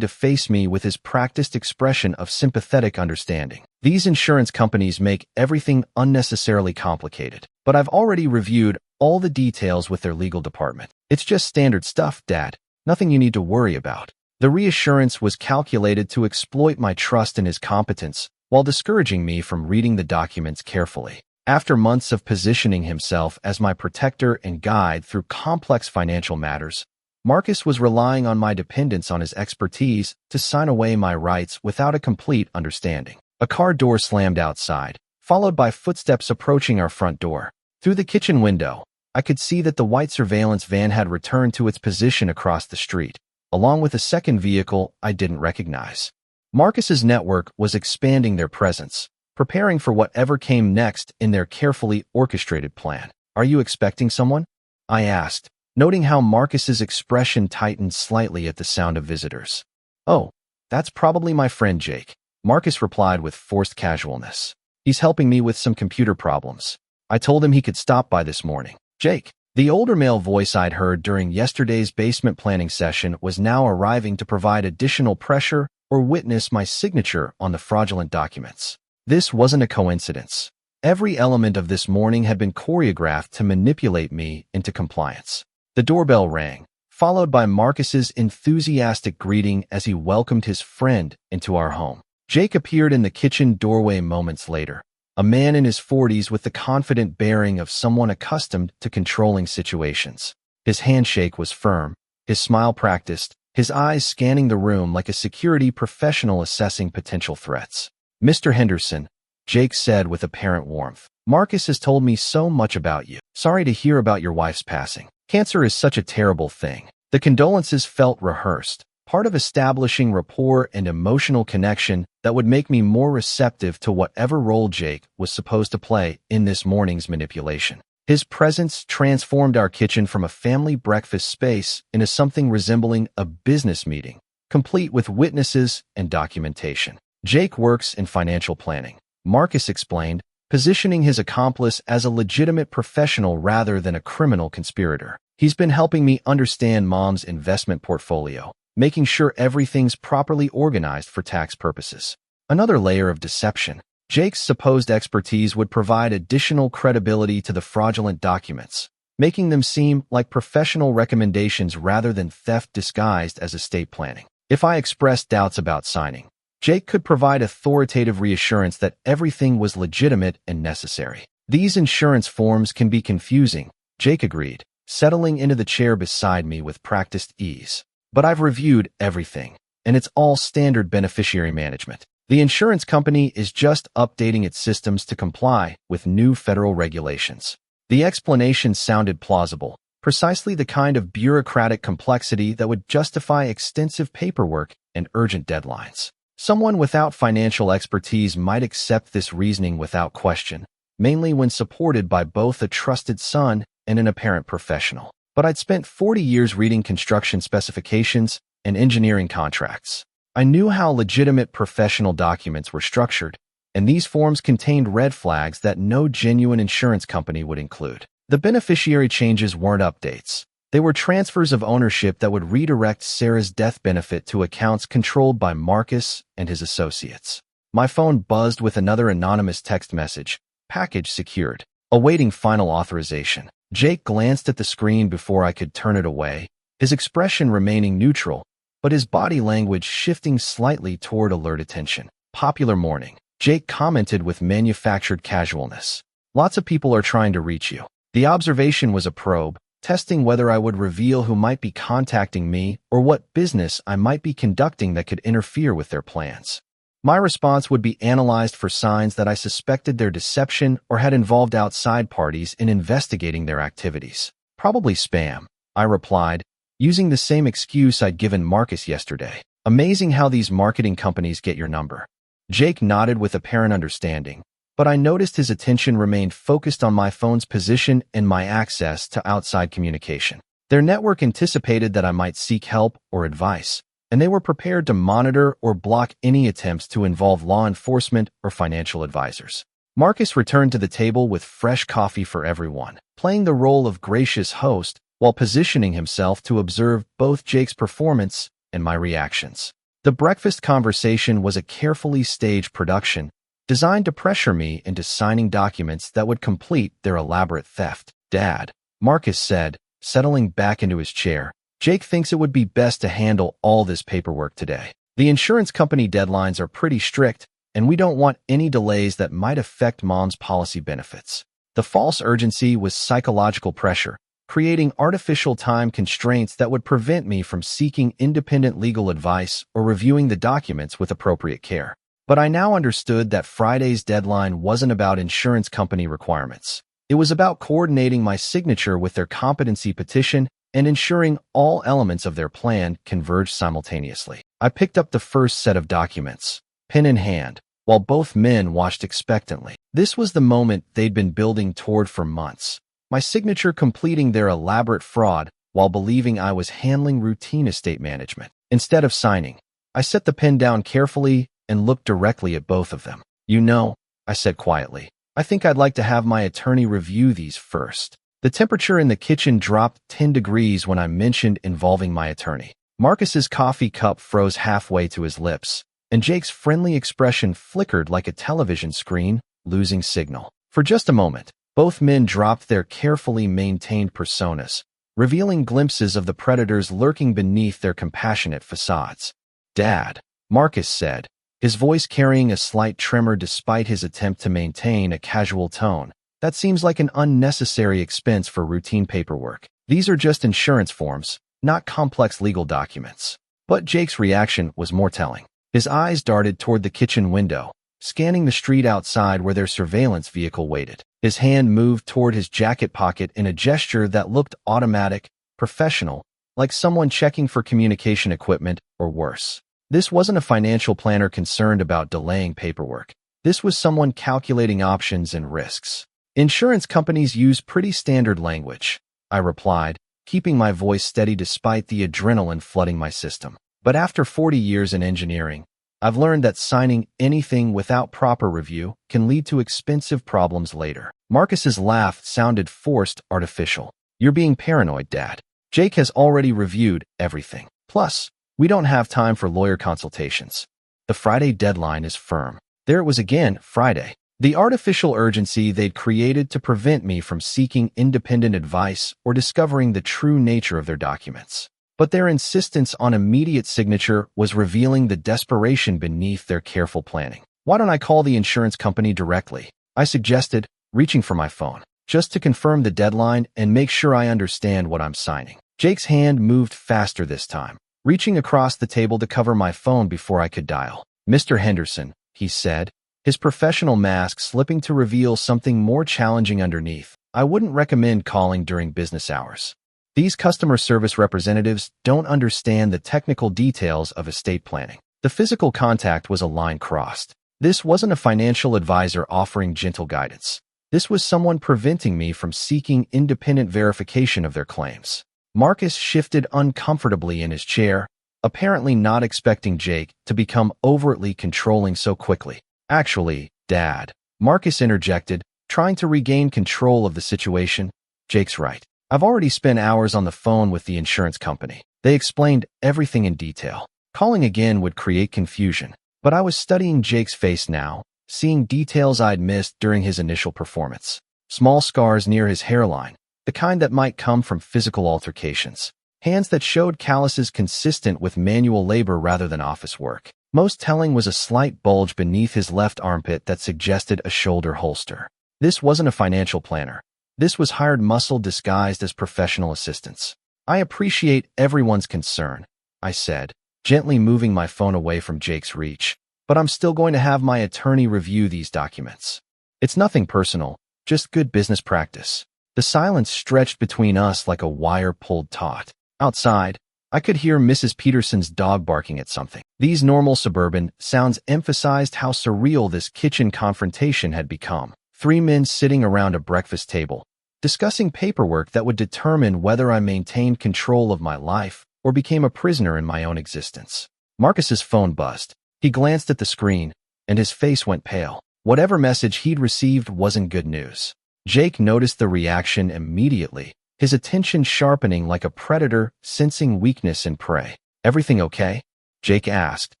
to face me with his practiced expression of sympathetic understanding. These insurance companies make everything unnecessarily complicated, but I've already reviewed all the details with their legal department. It's just standard stuff, Dad. Nothing you need to worry about. The reassurance was calculated to exploit my trust in his competence while discouraging me from reading the documents carefully. After months of positioning himself as my protector and guide through complex financial matters, Marcus was relying on my dependence on his expertise to sign away my rights without a complete understanding. A car door slammed outside, followed by footsteps approaching our front door. Through the kitchen window, I could see that the white surveillance van had returned to its position across the street, along with a second vehicle I didn't recognize. Marcus's network was expanding their presence, preparing for whatever came next in their carefully orchestrated plan. "Are you expecting someone?" I asked, noting how Marcus's expression tightened slightly at the sound of visitors. "Oh, that's probably my friend Jake," Marcus replied with forced casualness. "He's helping me with some computer problems. I told him he could stop by this morning." Jake, the older male voice I'd heard during yesterday's basement planning session, was now arriving to provide additional pressure or witness my signature on the fraudulent documents. This wasn't a coincidence. Every element of this morning had been choreographed to manipulate me into compliance. The doorbell rang, followed by Marcus's enthusiastic greeting as he welcomed his friend into our home. Jake appeared in the kitchen doorway moments later, a man in his 40s with the confident bearing of someone accustomed to controlling situations. His handshake was firm, his smile practiced, his eyes scanning the room like a security professional assessing potential threats. "Mr. Henderson," Jake said with apparent warmth, "Marcus has told me so much about you. Sorry to hear about your wife's passing. Cancer is such a terrible thing." The condolences felt rehearsed, part of establishing rapport and emotional connection that would make me more receptive to whatever role Jake was supposed to play in this morning's manipulation. His presence transformed our kitchen from a family breakfast space into something resembling a business meeting, complete with witnesses and documentation. "Jake works in financial planning," Marcus explained, positioning his accomplice as a legitimate professional rather than a criminal conspirator. "He's been helping me understand Mom's investment portfolio, making sure everything's properly organized for tax purposes." Another layer of deception. Jake's supposed expertise would provide additional credibility to the fraudulent documents, making them seem like professional recommendations rather than theft disguised as estate planning. If I expressed doubts about signing, Jake could provide authoritative reassurance that everything was legitimate and necessary. "These insurance forms can be confusing," Jake agreed, settling into the chair beside me with practiced ease. "But I've reviewed everything, and it's all standard beneficiary management. The insurance company is just updating its systems to comply with new federal regulations." The explanation sounded plausible, precisely the kind of bureaucratic complexity that would justify extensive paperwork and urgent deadlines. Someone without financial expertise might accept this reasoning without question, mainly when supported by both a trusted son and an apparent professional. But I'd spent 40 years reading construction specifications and engineering contracts. I knew how legitimate professional documents were structured, and these forms contained red flags that no genuine insurance company would include. The beneficiary changes weren't updates. They were transfers of ownership that would redirect Sarah's death benefit to accounts controlled by Marcus and his associates. My phone buzzed with another anonymous text message, "Package secured, awaiting final authorization." Jake glanced at the screen before I could turn it away, his expression remaining neutral, but his body language shifting slightly toward alert attention. "Popular morning," Jake commented with manufactured casualness. "Lots of people are trying to reach you." The observation was a probe, testing whether I would reveal who might be contacting me or what business I might be conducting that could interfere with their plans. My response would be analyzed for signs that I suspected their deception or had involved outside parties in investigating their activities. "Probably spam," I replied, using the same excuse I'd given Marcus yesterday. "Amazing how these marketing companies get your number." Jake nodded with apparent understanding, but I noticed his attention remained focused on my phone's position and my access to outside communication. Their network anticipated that I might seek help or advice, and they were prepared to monitor or block any attempts to involve law enforcement or financial advisors. Marcus returned to the table with fresh coffee for everyone, playing the role of gracious host while positioning himself to observe both Jake's performance and my reactions. The breakfast conversation was a carefully staged production designed to pressure me into signing documents that would complete their elaborate theft. "Dad," Marcus said, settling back into his chair, "Jake thinks it would be best to handle all this paperwork today. The insurance company deadlines are pretty strict, and we don't want any delays that might affect Mom's policy benefits." The false urgency was psychological pressure, creating artificial time constraints that would prevent me from seeking independent legal advice or reviewing the documents with appropriate care. But I now understood that Friday's deadline wasn't about insurance company requirements. It was about coordinating my signature with their competency petition and ensuring all elements of their plan converged simultaneously. I picked up the first set of documents, pen in hand, while both men watched expectantly. This was the moment they'd been building toward for months. My signature completing their elaborate fraud while believing I was handling routine estate management. Instead of signing, I set the pen down carefully and looked directly at both of them. "You know," I said quietly, "I think I'd like to have my attorney review these first." The temperature in the kitchen dropped 10 degrees when I mentioned involving my attorney. Marcus's coffee cup froze halfway to his lips, and Jake's friendly expression flickered like a television screen, losing signal. For just a moment, both men dropped their carefully maintained personas, revealing glimpses of the predators lurking beneath their compassionate facades. "Dad," Marcus said, his voice carrying a slight tremor despite his attempt to maintain a casual tone. "That seems like an unnecessary expense for routine paperwork. These are just insurance forms, not complex legal documents." But Jake's reaction was more telling. His eyes darted toward the kitchen window, scanning the street outside where their surveillance vehicle waited. His hand moved toward his jacket pocket in a gesture that looked automatic, professional, like someone checking for communication equipment or worse. This wasn't a financial planner concerned about delaying paperwork. This was someone calculating options and risks. "Insurance companies use pretty standard language," I replied, keeping my voice steady despite the adrenaline flooding my system. "But after 40 years in engineering, I've learned that signing anything without proper review can lead to expensive problems later." Marcus's laugh sounded forced, artificial. "You're being paranoid, Dad. Jake has already reviewed everything. Plus, we don't have time for lawyer consultations. The Friday deadline is firm." There it was again, Friday. The artificial urgency they'd created to prevent me from seeking independent advice or discovering the true nature of their documents. But their insistence on immediate signature was revealing the desperation beneath their careful planning. "Why don't I call the insurance company directly?" I suggested, reaching for my phone, "just to confirm the deadline and make sure I understand what I'm signing." Jake's hand moved faster this time, reaching across the table to cover my phone before I could dial. "Mr. Henderson," he said, his professional mask slipping to reveal something more challenging underneath. "I wouldn't recommend calling during business hours. These customer service representatives don't understand the technical details of estate planning." The physical contact was a line crossed. This wasn't a financial advisor offering gentle guidance. This was someone preventing me from seeking independent verification of their claims. Marcus shifted uncomfortably in his chair, apparently not expecting Jake to become overtly controlling so quickly. "Actually, Dad," Marcus interjected, trying to regain control of the situation, "Jake's right. I've already spent hours on the phone with the insurance company. They explained everything in detail. Calling again would create confusion." But I was studying Jake's face now, seeing details I'd missed during his initial performance. Small scars near his hairline, the kind that might come from physical altercations. Hands that showed calluses consistent with manual labor rather than office work. Most telling was a slight bulge beneath his left armpit that suggested a shoulder holster. This wasn't a financial planner. This was hired muscle disguised as professional assistance. "I appreciate everyone's concern," I said, gently moving my phone away from Jake's reach, "but I'm still going to have my attorney review these documents. It's nothing personal, just good business practice." The silence stretched between us like a wire pulled taut. Outside, I could hear Mrs. Peterson's dog barking at something. These normal suburban sounds emphasized how surreal this kitchen confrontation had become. Three men sitting around a breakfast table, discussing paperwork that would determine whether I maintained control of my life or became a prisoner in my own existence. Marcus's phone buzzed. He glanced at the screen, and his face went pale. Whatever message he'd received wasn't good news. Jake noticed the reaction immediately, his attention sharpening like a predator sensing weakness in prey. "Everything okay?" Jake asked,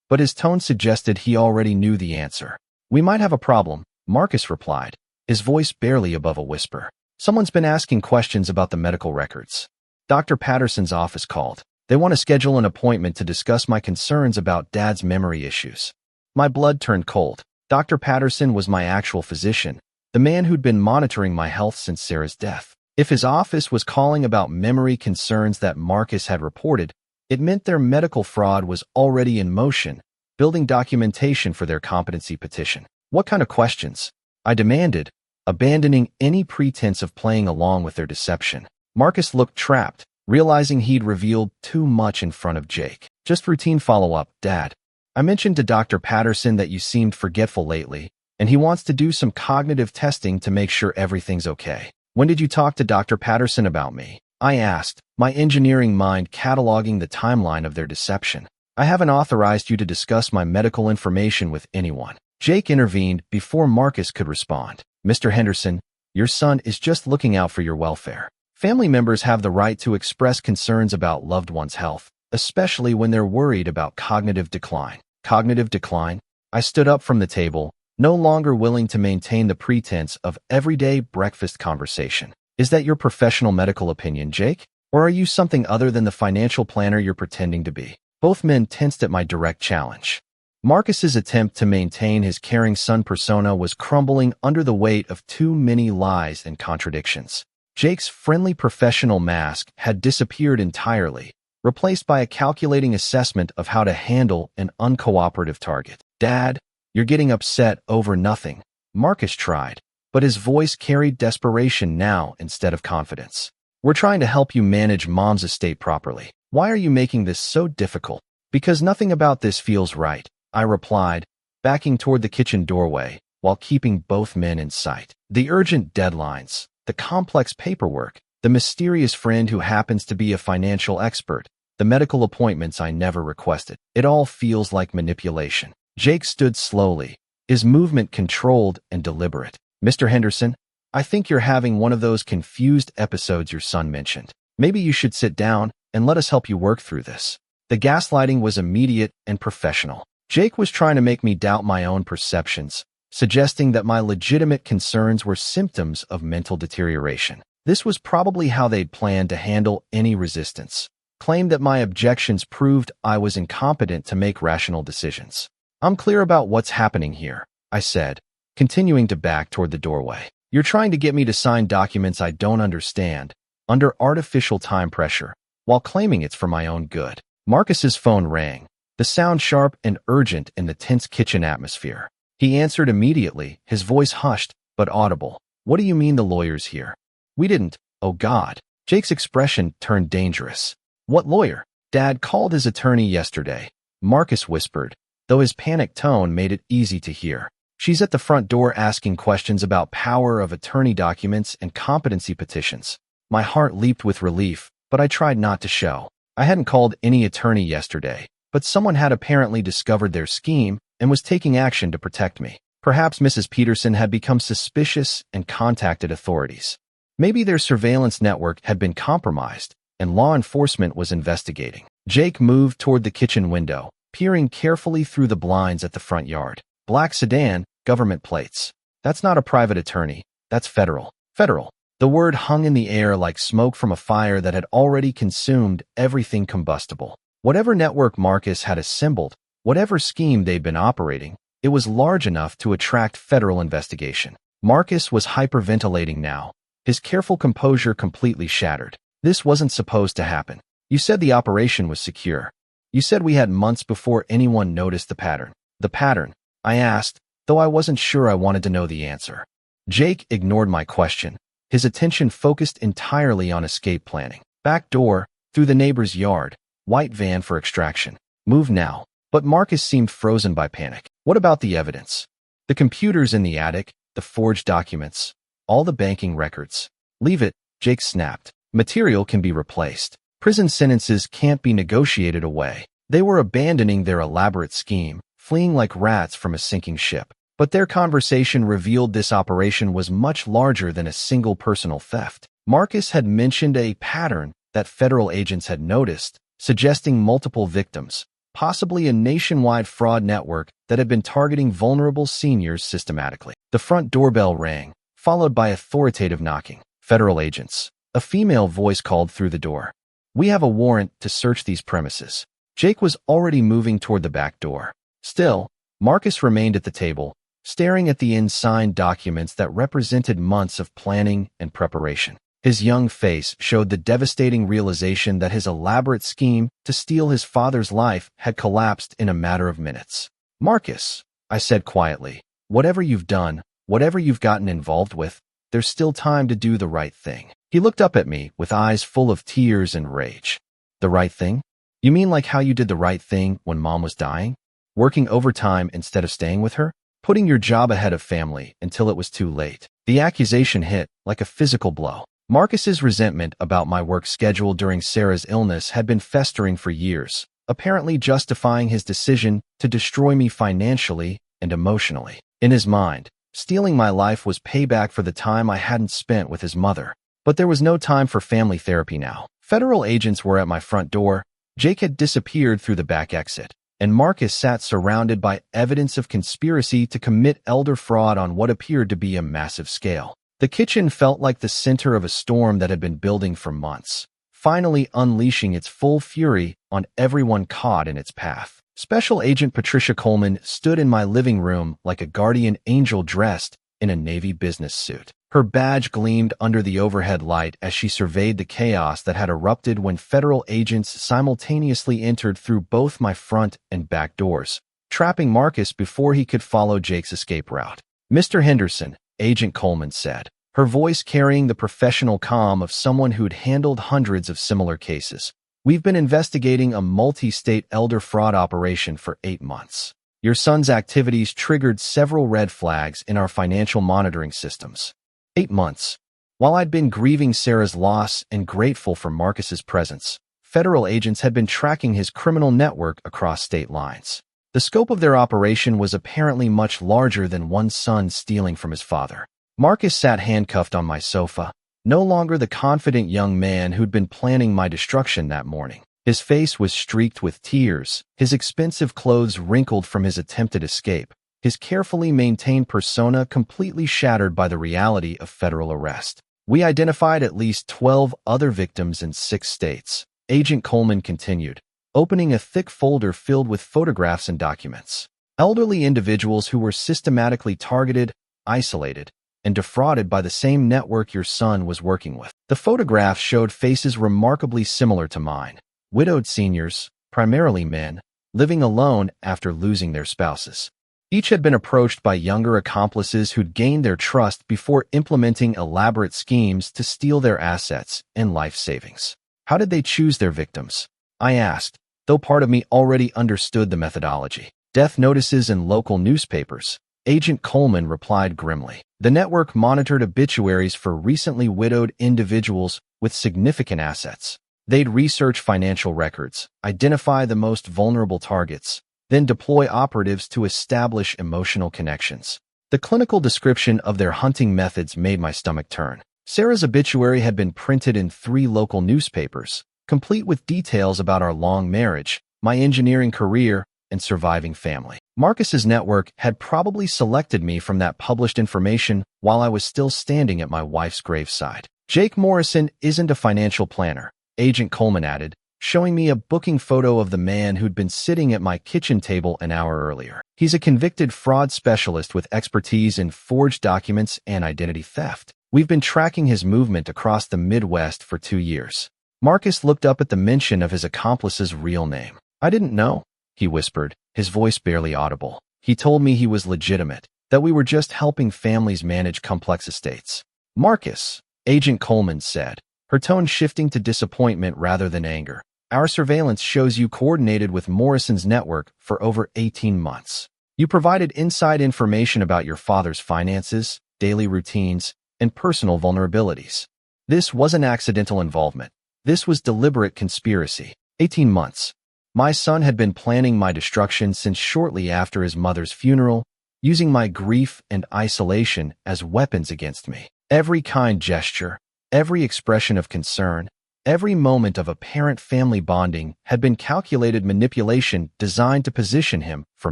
but his tone suggested he already knew the answer. "We might have a problem," Marcus replied, his voice barely above a whisper. "Someone's been asking questions about the medical records. Dr. Patterson's office called. They want to schedule an appointment to discuss my concerns about Dad's memory issues." My blood turned cold. Dr. Patterson was my actual physician, the man who'd been monitoring my health since Sarah's death. If his office was calling about memory concerns that Marcus had reported, it meant their medical fraud was already in motion, building documentation for their competency petition. "What kind of questions?" I demanded, abandoning any pretense of playing along with their deception. Marcus looked trapped, realizing he'd revealed too much in front of Jake. "Just routine follow-up, Dad. I mentioned to Dr. Patterson that you seemed forgetful lately, and he wants to do some cognitive testing to make sure everything's okay." "When did you talk to Dr. Patterson about me?" I asked, my engineering mind cataloging the timeline of their deception. "I haven't authorized you to discuss my medical information with anyone." Jake intervened before Marcus could respond. "Mr. Henderson, your son is just looking out for your welfare. Family members have the right to express concerns about loved ones' health, especially when they're worried about cognitive decline." "Cognitive decline?" I stood up from the table, no longer willing to maintain the pretense of everyday breakfast conversation. "Is that your professional medical opinion, Jake? Or are you something other than the financial planner you're pretending to be?" Both men tensed at my direct challenge. Marcus's attempt to maintain his caring son persona was crumbling under the weight of too many lies and contradictions. Jake's friendly professional mask had disappeared entirely, replaced by a calculating assessment of how to handle an uncooperative target. "Dad, you're getting upset over nothing," Marcus tried, but his voice carried desperation now instead of confidence. "We're trying to help you manage Mom's estate properly. Why are you making this so difficult?" "Because nothing about this feels right," I replied, backing toward the kitchen doorway while keeping both men in sight. The urgent deadlines, the complex paperwork, the mysterious friend who happens to be a financial expert, the medical appointments I never requested. It all feels like manipulation. Jake stood slowly, his movement controlled and deliberate. "Mr. Henderson, I think you're having one of those confused episodes your son mentioned. Maybe you should sit down and let us help you work through this." The gaslighting was immediate and professional. Jake was trying to make me doubt my own perceptions, suggesting that my legitimate concerns were symptoms of mental deterioration. This was probably how they'd planned to handle any resistance. Claimed that my objections proved I was incompetent to make rational decisions. "I'm clear about what's happening here," I said, continuing to back toward the doorway. "You're trying to get me to sign documents I don't understand, under artificial time pressure, while claiming it's for my own good." Marcus's phone rang, the sound sharp and urgent in the tense kitchen atmosphere. He answered immediately, his voice hushed but audible. "What do you mean the lawyer's here?" "We didn't." "Oh God." Jake's expression turned dangerous. "What lawyer?" "Dad called his attorney yesterday," Marcus whispered, though his panicked tone made it easy to hear. "She's at the front door asking questions about power of attorney documents and competency petitions." My heart leaped with relief, but I tried not to show. I hadn't called any attorney yesterday, but someone had apparently discovered their scheme and was taking action to protect me. Perhaps Mrs. Peterson had become suspicious and contacted authorities. Maybe their surveillance network had been compromised, and law enforcement was investigating. Jake moved toward the kitchen window, peering carefully through the blinds at the front yard. "Black sedan, government plates. That's not a private attorney. That's federal." Federal. The word hung in the air like smoke from a fire that had already consumed everything combustible. Whatever network Marcus had assembled, whatever scheme they'd been operating, it was large enough to attract federal investigation. Marcus was hyperventilating now, his careful composure completely shattered. "This wasn't supposed to happen. You said the operation was secure. You said we had months before anyone noticed the pattern." "The pattern?" I asked, though I wasn't sure I wanted to know the answer. Jake ignored my question, his attention focused entirely on escape planning. "Back door, through the neighbor's yard, white van for extraction. Move now." But Marcus seemed frozen by panic. "What about the evidence?" "The computers in the attic, the forged documents, all the banking records." "Leave it," Jake snapped. "Material can be replaced. Prison sentences can't be negotiated away." They were abandoning their elaborate scheme, fleeing like rats from a sinking ship. But their conversation revealed this operation was much larger than a single personal theft. Marcus had mentioned a pattern that federal agents had noticed, suggesting multiple victims, possibly a nationwide fraud network that had been targeting vulnerable seniors systematically. The front doorbell rang, followed by authoritative knocking. Federal agents. A female voice called through the door. "We have a warrant to search these premises." Jake was already moving toward the back door. Still, Marcus remained at the table, staring at the unsigned documents that represented months of planning and preparation. His young face showed the devastating realization that his elaborate scheme to steal his father's life had collapsed in a matter of minutes. "Marcus," I said quietly, "whatever you've done, whatever you've gotten involved with, there's still time to do the right thing." He looked up at me with eyes full of tears and rage. "The right thing? You mean like how you did the right thing when Mom was dying? Working overtime instead of staying with her? Putting your job ahead of family until it was too late?" The accusation hit like a physical blow. Marcus's resentment about my work schedule during Sarah's illness had been festering for years, apparently justifying his decision to destroy me financially and emotionally. In his mind, stealing my life was payback for the time I hadn't spent with his mother. But there was no time for family therapy now. Federal agents were at my front door, Jake had disappeared through the back exit, and Marcus sat surrounded by evidence of conspiracy to commit elder fraud on what appeared to be a massive scale. The kitchen felt like the center of a storm that had been building for months, finally unleashing its full fury on everyone caught in its path. Special Agent Patricia Coleman stood in my living room like a guardian angel dressed in a Navy business suit. Her badge gleamed under the overhead light as she surveyed the chaos that had erupted when federal agents simultaneously entered through both my front and back doors, trapping Marcus before he could follow Jake's escape route. "Mr. Henderson," Agent Coleman said, her voice carrying the professional calm of someone who'd handled hundreds of similar cases. "We've been investigating a multi-state elder fraud operation for 8 months. Your son's activities triggered several red flags in our financial monitoring systems." 8 months. While I'd been grieving Sarah's loss and grateful for Marcus's presence, federal agents had been tracking his criminal network across state lines. The scope of their operation was apparently much larger than one son stealing from his father. Marcus sat handcuffed on my sofa, no longer the confident young man who'd been planning my destruction that morning. His face was streaked with tears, his expensive clothes wrinkled from his attempted escape, his carefully maintained persona completely shattered by the reality of federal arrest. "We identified at least 12 other victims in 6 states, Agent Coleman continued, opening a thick folder filled with photographs and documents. Elderly individuals who were systematically targeted, isolated, and defrauded by the same network your son was working with. The photographs showed faces remarkably similar to mine. Widowed seniors, primarily men, living alone after losing their spouses. Each had been approached by younger accomplices who'd gained their trust before implementing elaborate schemes to steal their assets and life savings. How did they choose their victims? I asked, though part of me already understood the methodology. Death notices in local newspapers. Agent Coleman replied grimly. The network monitored obituaries for recently widowed individuals with significant assets. They'd research financial records, identify the most vulnerable targets, then deploy operatives to establish emotional connections. The clinical description of their hunting methods made my stomach turn. Sarah's obituary had been printed in 3 local newspapers, complete with details about our long marriage, my engineering career, and surviving family. Marcus's network had probably selected me from that published information while I was still standing at my wife's graveside. Jake Morrison isn't a financial planner, Agent Coleman added, showing me a booking photo of the man who'd been sitting at my kitchen table an hour earlier. He's a convicted fraud specialist with expertise in forged documents and identity theft. We've been tracking his movement across the Midwest for 2 years. Marcus looked up at the mention of his accomplice's real name. I didn't know, he whispered, his voice barely audible. He told me he was legitimate, that we were just helping families manage complex estates. Marcus, Agent Coleman said, her tone shifting to disappointment rather than anger. Our surveillance shows you coordinated with Morrison's network for over 18 months. You provided inside information about your father's finances, daily routines, and personal vulnerabilities. This wasn't accidental involvement. This was deliberate conspiracy. 18 months. My son had been planning my destruction since shortly after his mother's funeral, using my grief and isolation as weapons against me. Every kind gesture, Every expression of concern, every moment of apparent family bonding had been calculated manipulation designed to position him for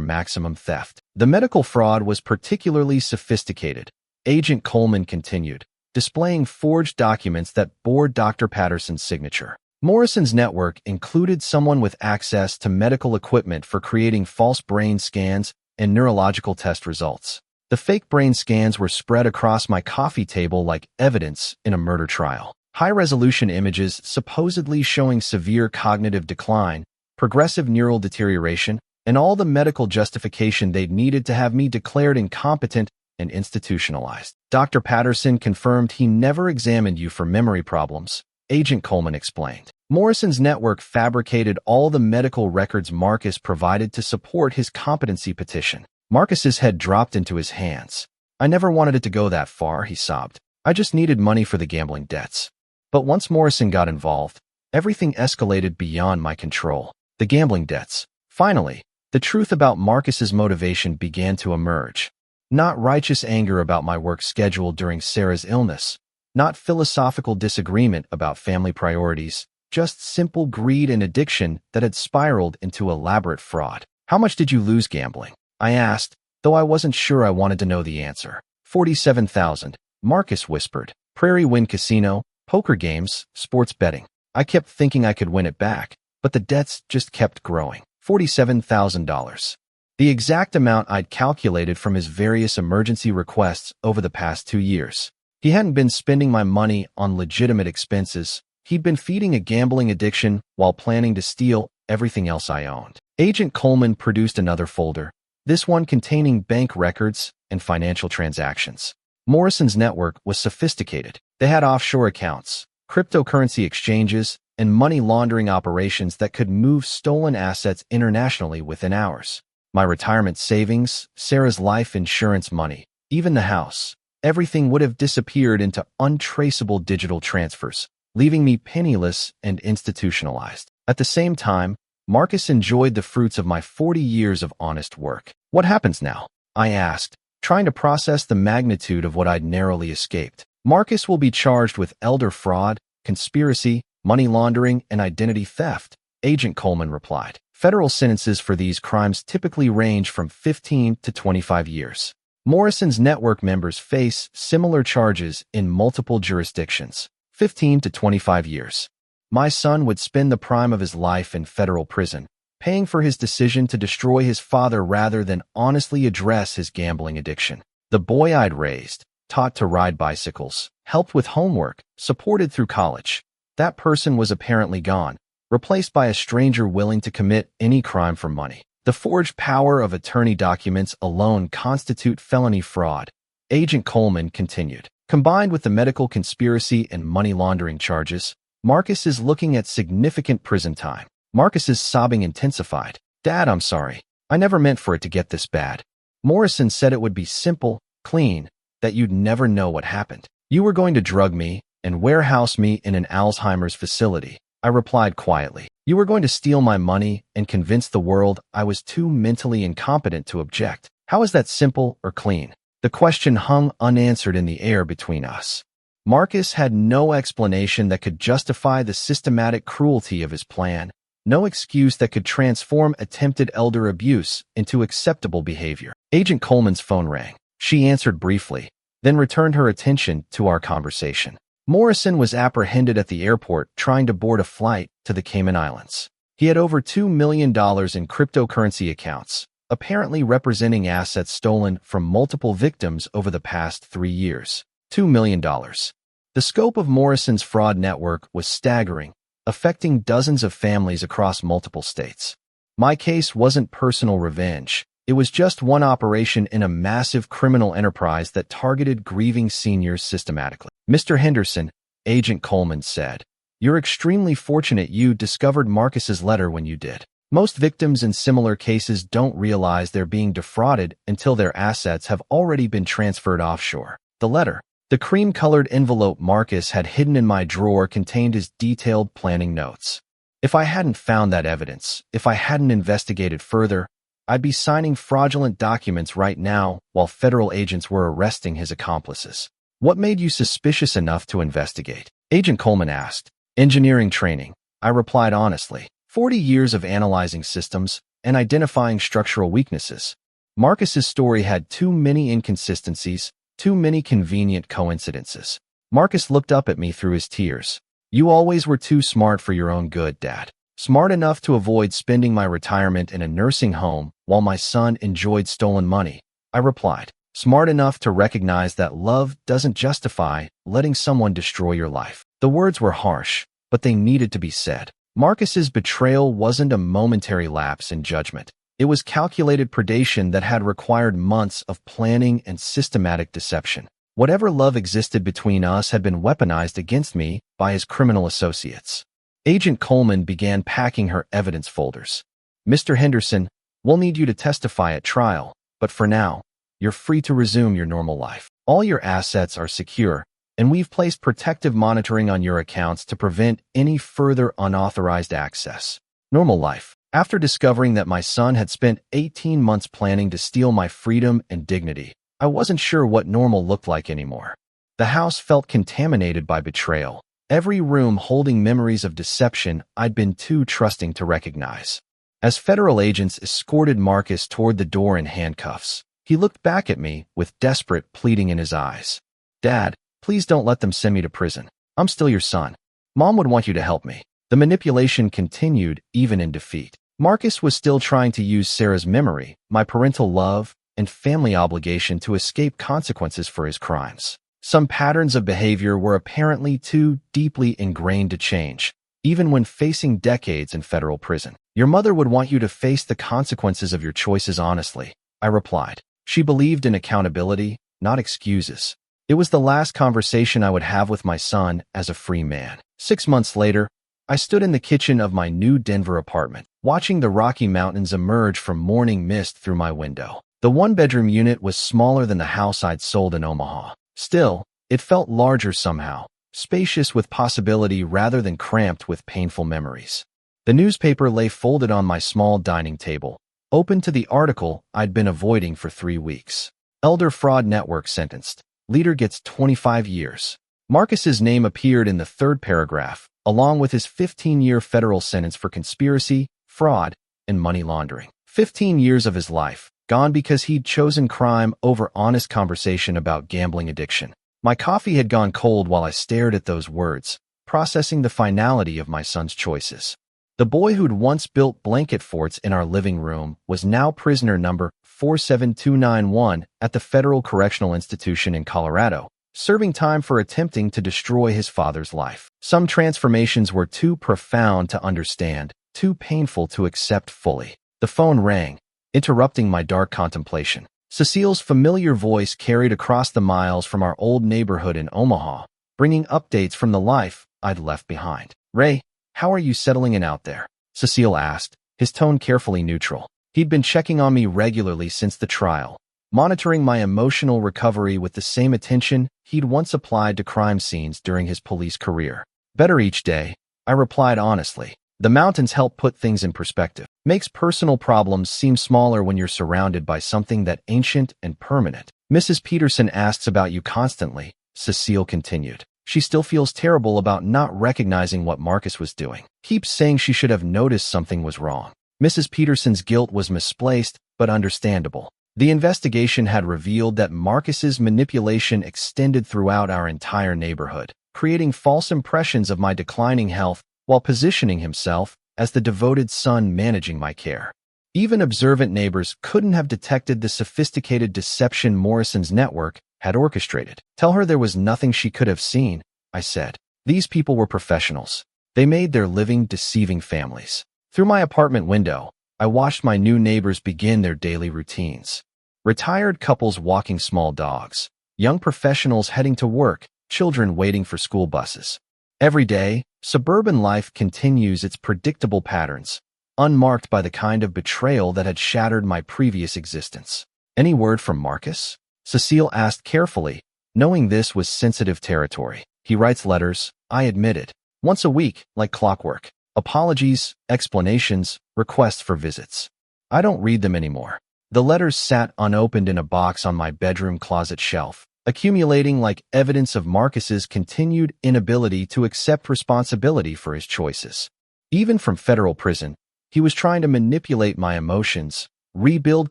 maximum theft. The medical fraud was particularly sophisticated, Agent Coleman continued, displaying forged documents that bore Dr. Patterson's signature. Morrison's network included someone with access to medical equipment for creating false brain scans and neurological test results. The fake brain scans were spread across my coffee table like evidence in a murder trial. High-resolution images supposedly showing severe cognitive decline, progressive neural deterioration, and all the medical justification they'd needed to have me declared incompetent and institutionalized. Dr. Patterson confirmed he never examined you for memory problems, Agent Coleman explained. Morrison's network fabricated all the medical records Marcus provided to support his competency petition. Marcus's head dropped into his hands. I never wanted it to go that far, he sobbed. I just needed money for the gambling debts. But once Morrison got involved, everything escalated beyond my control. The gambling debts. Finally, the truth about Marcus's motivation began to emerge. Not righteous anger about my work schedule during Sarah's illness, not philosophical disagreement about family priorities, just simple greed and addiction that had spiraled into elaborate fraud. How much did you lose gambling? I asked, though I wasn't sure I wanted to know the answer. 47,000, Marcus whispered. Prairie Wind Casino, poker games, sports betting. I kept thinking I could win it back, but the debts just kept growing. $47,000. The exact amount I'd calculated from his various emergency requests over the past 2 years. He hadn't been spending my money on legitimate expenses. He'd been feeding a gambling addiction while planning to steal everything else I owned. Agent Coleman produced another folder, this one containing bank records and financial transactions. Morrison's network was sophisticated. They had offshore accounts, cryptocurrency exchanges, and money laundering operations that could move stolen assets internationally within hours. My retirement savings, Sarah's life insurance money, even the house, everything would have disappeared into untraceable digital transfers, leaving me penniless and institutionalized. At the same time, Marcus enjoyed the fruits of my 40 years of honest work. What happens now? I asked, trying to process the magnitude of what I'd narrowly escaped. Marcus will be charged with elder fraud, conspiracy, money laundering, and identity theft, Agent Coleman replied. Federal sentences for these crimes typically range from 15 to 25 years. Morrison's network members face similar charges in multiple jurisdictions, 15 to 25 years. My son would spend the prime of his life in federal prison, paying for his decision to destroy his father rather than honestly address his gambling addiction. The boy I'd raised, taught to ride bicycles, helped with homework, supported through college. That person was apparently gone, replaced by a stranger willing to commit any crime for money. The forged power of attorney documents alone constitute felony fraud, Agent Coleman continued. Combined with the medical conspiracy and money laundering charges, Marcus is looking at significant prison time. Marcus's sobbing intensified. Dad, I'm sorry. I never meant for it to get this bad. Morrison said it would be simple, clean, that you'd never know what happened. You were going to drug me and warehouse me in an Alzheimer's facility. I replied quietly. You were going to steal my money and convince the world I was too mentally incompetent to object. How is that simple or clean? The question hung unanswered in the air between us. Marcus had no explanation that could justify the systematic cruelty of his plan, no excuse that could transform attempted elder abuse into acceptable behavior. Agent Coleman's phone rang. She answered briefly, then returned her attention to our conversation. Morrison was apprehended at the airport trying to board a flight to the Cayman Islands. He had over $2 million in cryptocurrency accounts, apparently representing assets stolen from multiple victims over the past 3 years. $2 million. The scope of Morrison's fraud network was staggering, affecting dozens of families across multiple states. My case wasn't personal revenge. It was just one operation in a massive criminal enterprise that targeted grieving seniors systematically. Mr. Henderson, Agent Coleman said, you're extremely fortunate you discovered Marcus's letter when you did. Most victims in similar cases don't realize they're being defrauded until their assets have already been transferred offshore. The letter, the cream-colored envelope Marcus had hidden in my drawer, contained his detailed planning notes. If I hadn't found that evidence, if I hadn't investigated further, I'd be signing fraudulent documents right now while federal agents were arresting his accomplices. What made you suspicious enough to investigate? Agent Coleman asked. Engineering training. I replied honestly. 40 years of analyzing systems and identifying structural weaknesses. Marcus's story had too many inconsistencies, too many convenient coincidences. Marcus looked up at me through his tears. You always were too smart for your own good, Dad. Smart enough to avoid spending my retirement in a nursing home while my son enjoyed stolen money. I replied. Smart enough to recognize that love doesn't justify letting someone destroy your life. The words were harsh, but they needed to be said. Marcus's betrayal wasn't a momentary lapse in judgment. It was calculated predation that had required months of planning and systematic deception. Whatever love existed between us had been weaponized against me by his criminal associates. Agent Coleman began packing her evidence folders. Mr. Henderson, we'll need you to testify at trial, but for now, you're free to resume your normal life. All your assets are secure, and we've placed protective monitoring on your accounts to prevent any further unauthorized access. Normal life. After discovering that my son had spent 18 months planning to steal my freedom and dignity, I wasn't sure what normal looked like anymore. The house felt contaminated by betrayal, every room holding memories of deception I'd been too trusting to recognize. As federal agents escorted Marcus toward the door in handcuffs, he looked back at me with desperate pleading in his eyes. Dad, please don't let them send me to prison. I'm still your son. Mom would want you to help me. The manipulation continued even in defeat. Marcus was still trying to use Sarah's memory, my parental love, and family obligation to escape consequences for his crimes. Some patterns of behavior were apparently too deeply ingrained to change, even when facing decades in federal prison. Your mother would want you to face the consequences of your choices honestly, I replied. She believed in accountability, not excuses. It was the last conversation I would have with my son as a free man. 6 months later, I stood in the kitchen of my new Denver apartment, watching the Rocky Mountains emerge from morning mist through my window. The one-bedroom unit was smaller than the house I'd sold in Omaha. Still, it felt larger somehow, spacious with possibility rather than cramped with painful memories. The newspaper lay folded on my small dining table, open to the article I'd been avoiding for 3 weeks. Elder Fraud Network sentenced. Leader gets 25 years. Marcus's name appeared in the third paragraph, along with his 15-year federal sentence for conspiracy, fraud, and money laundering. 15 years of his life, gone because he'd chosen crime over honest conversation about gambling addiction. My coffee had gone cold while I stared at those words, processing the finality of my son's choices. The boy who'd once built blanket forts in our living room was now prisoner number 47291 at the Federal Correctional Institution in Colorado, serving time for attempting to destroy his father's life. Some transformations were too profound to understand, too painful to accept fully. The phone rang, interrupting my dark contemplation. Cecile's familiar voice carried across the miles from our old neighborhood in Omaha, bringing updates from the life I'd left behind. Ray, how are you settling in out there? Cecile asked, his tone carefully neutral. He'd been checking on me regularly since the trial, monitoring my emotional recovery with the same attention he'd once applied to crime scenes during his police career. Better each day, I replied honestly. The mountains help put things in perspective. Makes personal problems seem smaller when you're surrounded by something that ancient and permanent. Mrs. Peterson asks about you constantly, Cecile continued. She still feels terrible about not recognizing what Marcus was doing. Keeps saying she should have noticed something was wrong. Mrs. Peterson's guilt was misplaced, but understandable. The investigation had revealed that Marcus's manipulation extended throughout our entire neighborhood, creating false impressions of my declining health while positioning himself as the devoted son managing my care. Even observant neighbors couldn't have detected the sophisticated deception Morrison's network had orchestrated. Tell her there was nothing she could have seen, I said. These people were professionals. They made their living deceiving families. Through my apartment window, I watched my new neighbors begin their daily routines. Retired couples walking small dogs, young professionals heading to work, children waiting for school buses. Every day, suburban life continues its predictable patterns, unmarked by the kind of betrayal that had shattered my previous existence. Any word from Marcus? Cecile asked carefully, knowing this was sensitive territory. He writes letters, I admitted, once a week, like clockwork. Apologies, explanations, requests for visits. I don't read them anymore. The letters sat unopened in a box on my bedroom closet shelf, accumulating like evidence of Marcus's continued inability to accept responsibility for his choices. Even from federal prison, he was trying to manipulate my emotions, rebuild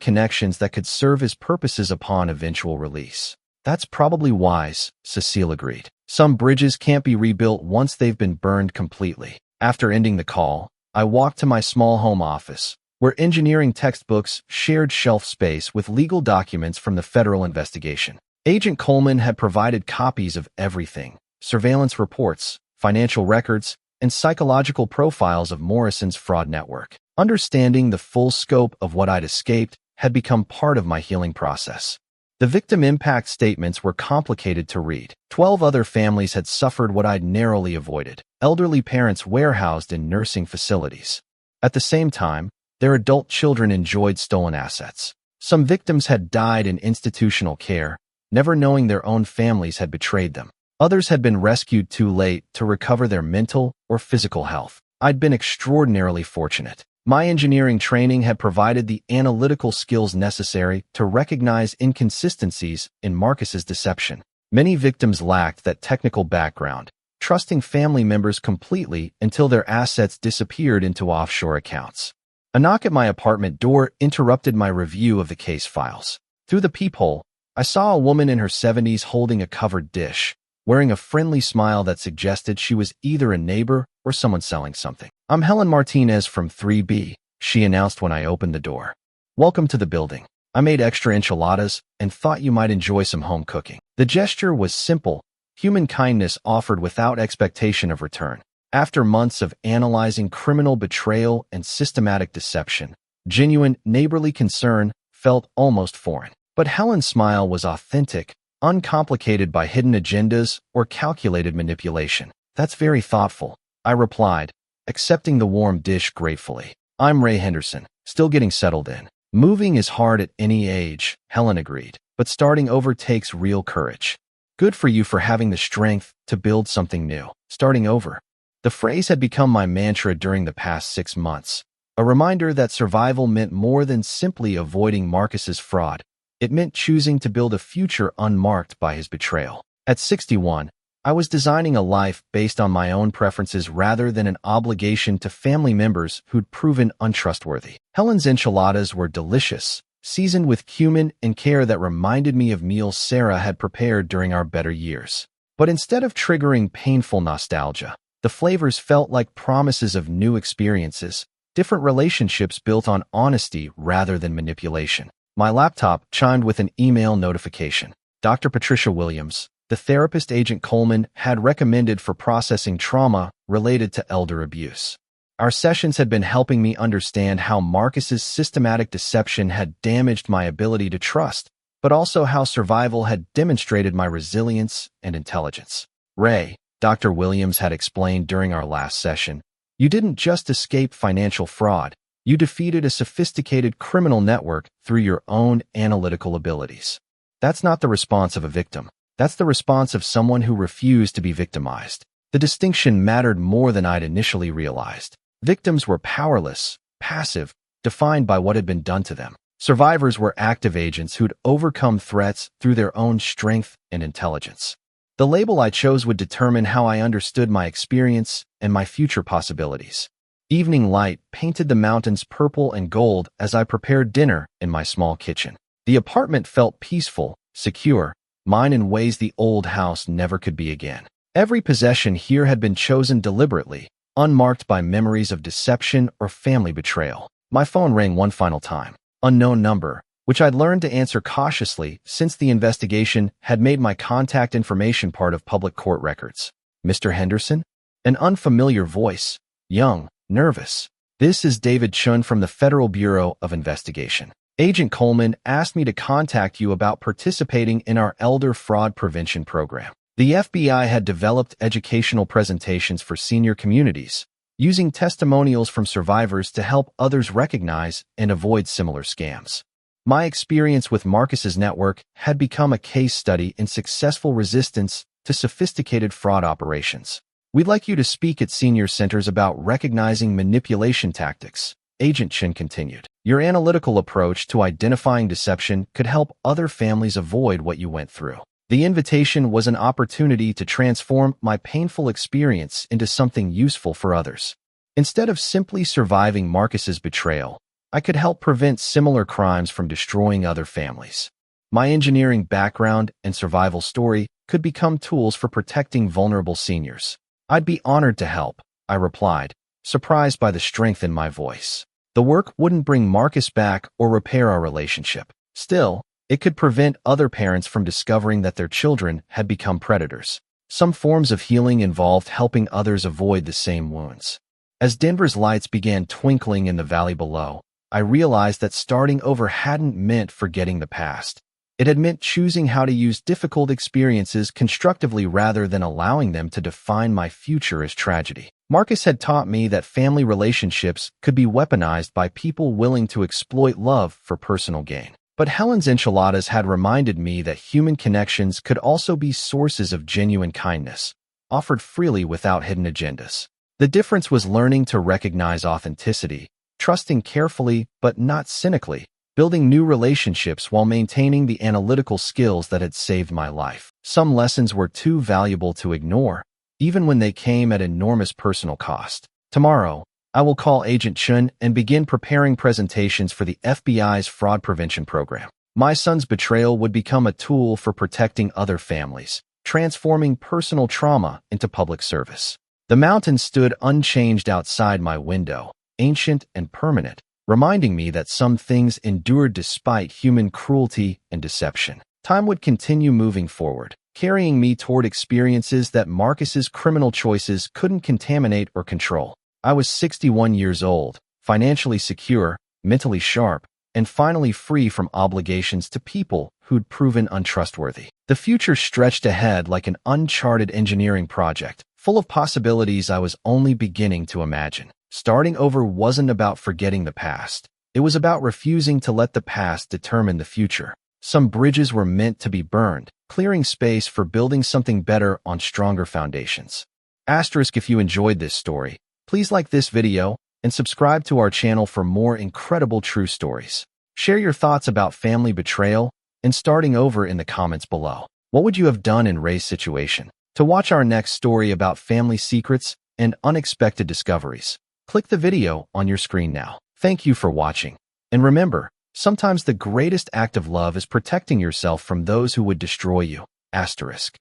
connections that could serve his purposes upon eventual release. That's probably wise, Cecile agreed. Some bridges can't be rebuilt once they've been burned completely. After ending the call, I walked to my small home office, where engineering textbooks shared shelf space with legal documents from the federal investigation. Agent Coleman had provided copies of everything: surveillance reports, financial records, and psychological profiles of Morrison's fraud network. Understanding the full scope of what I'd escaped had become part of my healing process. The victim impact statements were complicated to read. 12 other families had suffered what I'd narrowly avoided: elderly parents warehoused in nursing facilities. At the same time, their adult children enjoyed stolen assets. Some victims had died in institutional care, never knowing their own families had betrayed them. Others had been rescued too late to recover their mental or physical health. I'd been extraordinarily fortunate. My engineering training had provided the analytical skills necessary to recognize inconsistencies in Marcus's deception. Many victims lacked that technical background, trusting family members completely until their assets disappeared into offshore accounts. A knock at my apartment door interrupted my review of the case files. Through the peephole, I saw a woman in her 70s holding a covered dish, wearing a friendly smile that suggested she was either a neighbor or someone selling something. "I'm Helen Martinez from 3B, she announced when I opened the door. "Welcome to the building. I made extra enchiladas and thought you might enjoy some home cooking." The gesture was simple, human kindness offered without expectation of return. After months of analyzing criminal betrayal and systematic deception, genuine neighborly concern felt almost foreign. But Helen's smile was authentic, uncomplicated by hidden agendas or calculated manipulation. "That's very thoughtful," I replied, accepting the warm dish gratefully. "I'm Ray Henderson, still getting settled in." "Moving is hard at any age," Helen agreed, "but starting over takes real courage. Good for you for having the strength to build something new." Starting over. The phrase had become my mantra during the past 6 months, a reminder that survival meant more than simply avoiding Marcus's fraud. It meant choosing to build a future unmarked by his betrayal. At 61, I was designing a life based on my own preferences rather than an obligation to family members who'd proven untrustworthy. Helen's enchiladas were delicious, seasoned with cumin and care that reminded me of meals Sarah had prepared during our better years. But instead of triggering painful nostalgia, the flavors felt like promises of new experiences, different relationships built on honesty rather than manipulation. My laptop chimed with an email notification. Dr. Patricia Williams, the therapist Agent Coleman had recommended for processing trauma related to elder abuse. Our sessions had been helping me understand how Marcus's systematic deception had damaged my ability to trust, but also how survival had demonstrated my resilience and intelligence. "Ray," Dr. Williams had explained during our last session, "you didn't just escape financial fraud. You defeated a sophisticated criminal network through your own analytical abilities." That's not the response of a victim. That's the response of someone who refused to be victimized. The distinction mattered more than I'd initially realized. Victims were powerless, passive, defined by what had been done to them. Survivors were active agents who'd overcome threats through their own strength and intelligence. The label I chose would determine how I understood my experience and my future possibilities. Evening light painted the mountains purple and gold as I prepared dinner in my small kitchen. The apartment felt peaceful, secure, mine in ways the old house never could be again. Every possession here had been chosen deliberately, unmarked by memories of deception or family betrayal. My phone rang one final time. Unknown number, which I'd learned to answer cautiously since the investigation had made my contact information part of public court records. "Mr. Henderson?" An unfamiliar voice, young, nervous. "This is David Chun from the Federal Bureau of Investigation. Agent Coleman asked me to contact you about participating in our elder fraud prevention program." The FBI had developed educational presentations for senior communities, using testimonials from survivors to help others recognize and avoid similar scams. My experience with Marcus's network had become a case study in successful resistance to sophisticated fraud operations. "We'd like you to speak at senior centers about recognizing manipulation tactics," Agent Chin continued. "Your analytical approach to identifying deception could help other families avoid what you went through." The invitation was an opportunity to transform my painful experience into something useful for others. Instead of simply surviving Marcus's betrayal, I could help prevent similar crimes from destroying other families. My engineering background and survival story could become tools for protecting vulnerable seniors. I'd be honored to help, I replied, surprised by the strength in my voice. The work wouldn't bring Marcus back or repair our relationship. Still, it could prevent other parents from discovering that their children had become predators. Some forms of healing involved helping others avoid the same wounds. As Denver's lights began twinkling in the valley below, I realized that starting over hadn't meant forgetting the past. It had meant choosing how to use difficult experiences constructively rather than allowing them to define my future as tragedy. Marcus had taught me that family relationships could be weaponized by people willing to exploit love for personal gain. But Helen's enchiladas had reminded me that human connections could also be sources of genuine kindness, offered freely without hidden agendas. The difference was learning to recognize authenticity, trusting carefully but not cynically, building new relationships while maintaining the analytical skills that had saved my life. Some lessons were too valuable to ignore, even when they came at enormous personal cost. Tomorrow, I will call Agent Chun and begin preparing presentations for the FBI's fraud prevention program. My son's betrayal would become a tool for protecting other families, transforming personal trauma into public service. The mountain stood unchanged outside my window, ancient and permanent, reminding me that some things endured despite human cruelty and deception. Time would continue moving forward, carrying me toward experiences that Marcus's criminal choices couldn't contaminate or control. I was 61 years old, financially secure, mentally sharp, and finally free from obligations to people who'd proven untrustworthy. The future stretched ahead like an uncharted engineering project, full of possibilities I was only beginning to imagine. Starting over wasn't about forgetting the past. It was about refusing to let the past determine the future. Some bridges were meant to be burned, clearing space for building something better on stronger foundations. Asterisk, if you enjoyed this story, please like this video and subscribe to our channel for more incredible true stories. Share your thoughts about family betrayal and starting over in the comments below. What would you have done in Ray's situation? To watch our next story about family secrets and unexpected discoveries, click the video on your screen now. Thank you for watching. And remember, sometimes the greatest act of love is protecting yourself from those who would destroy you. Asterisk.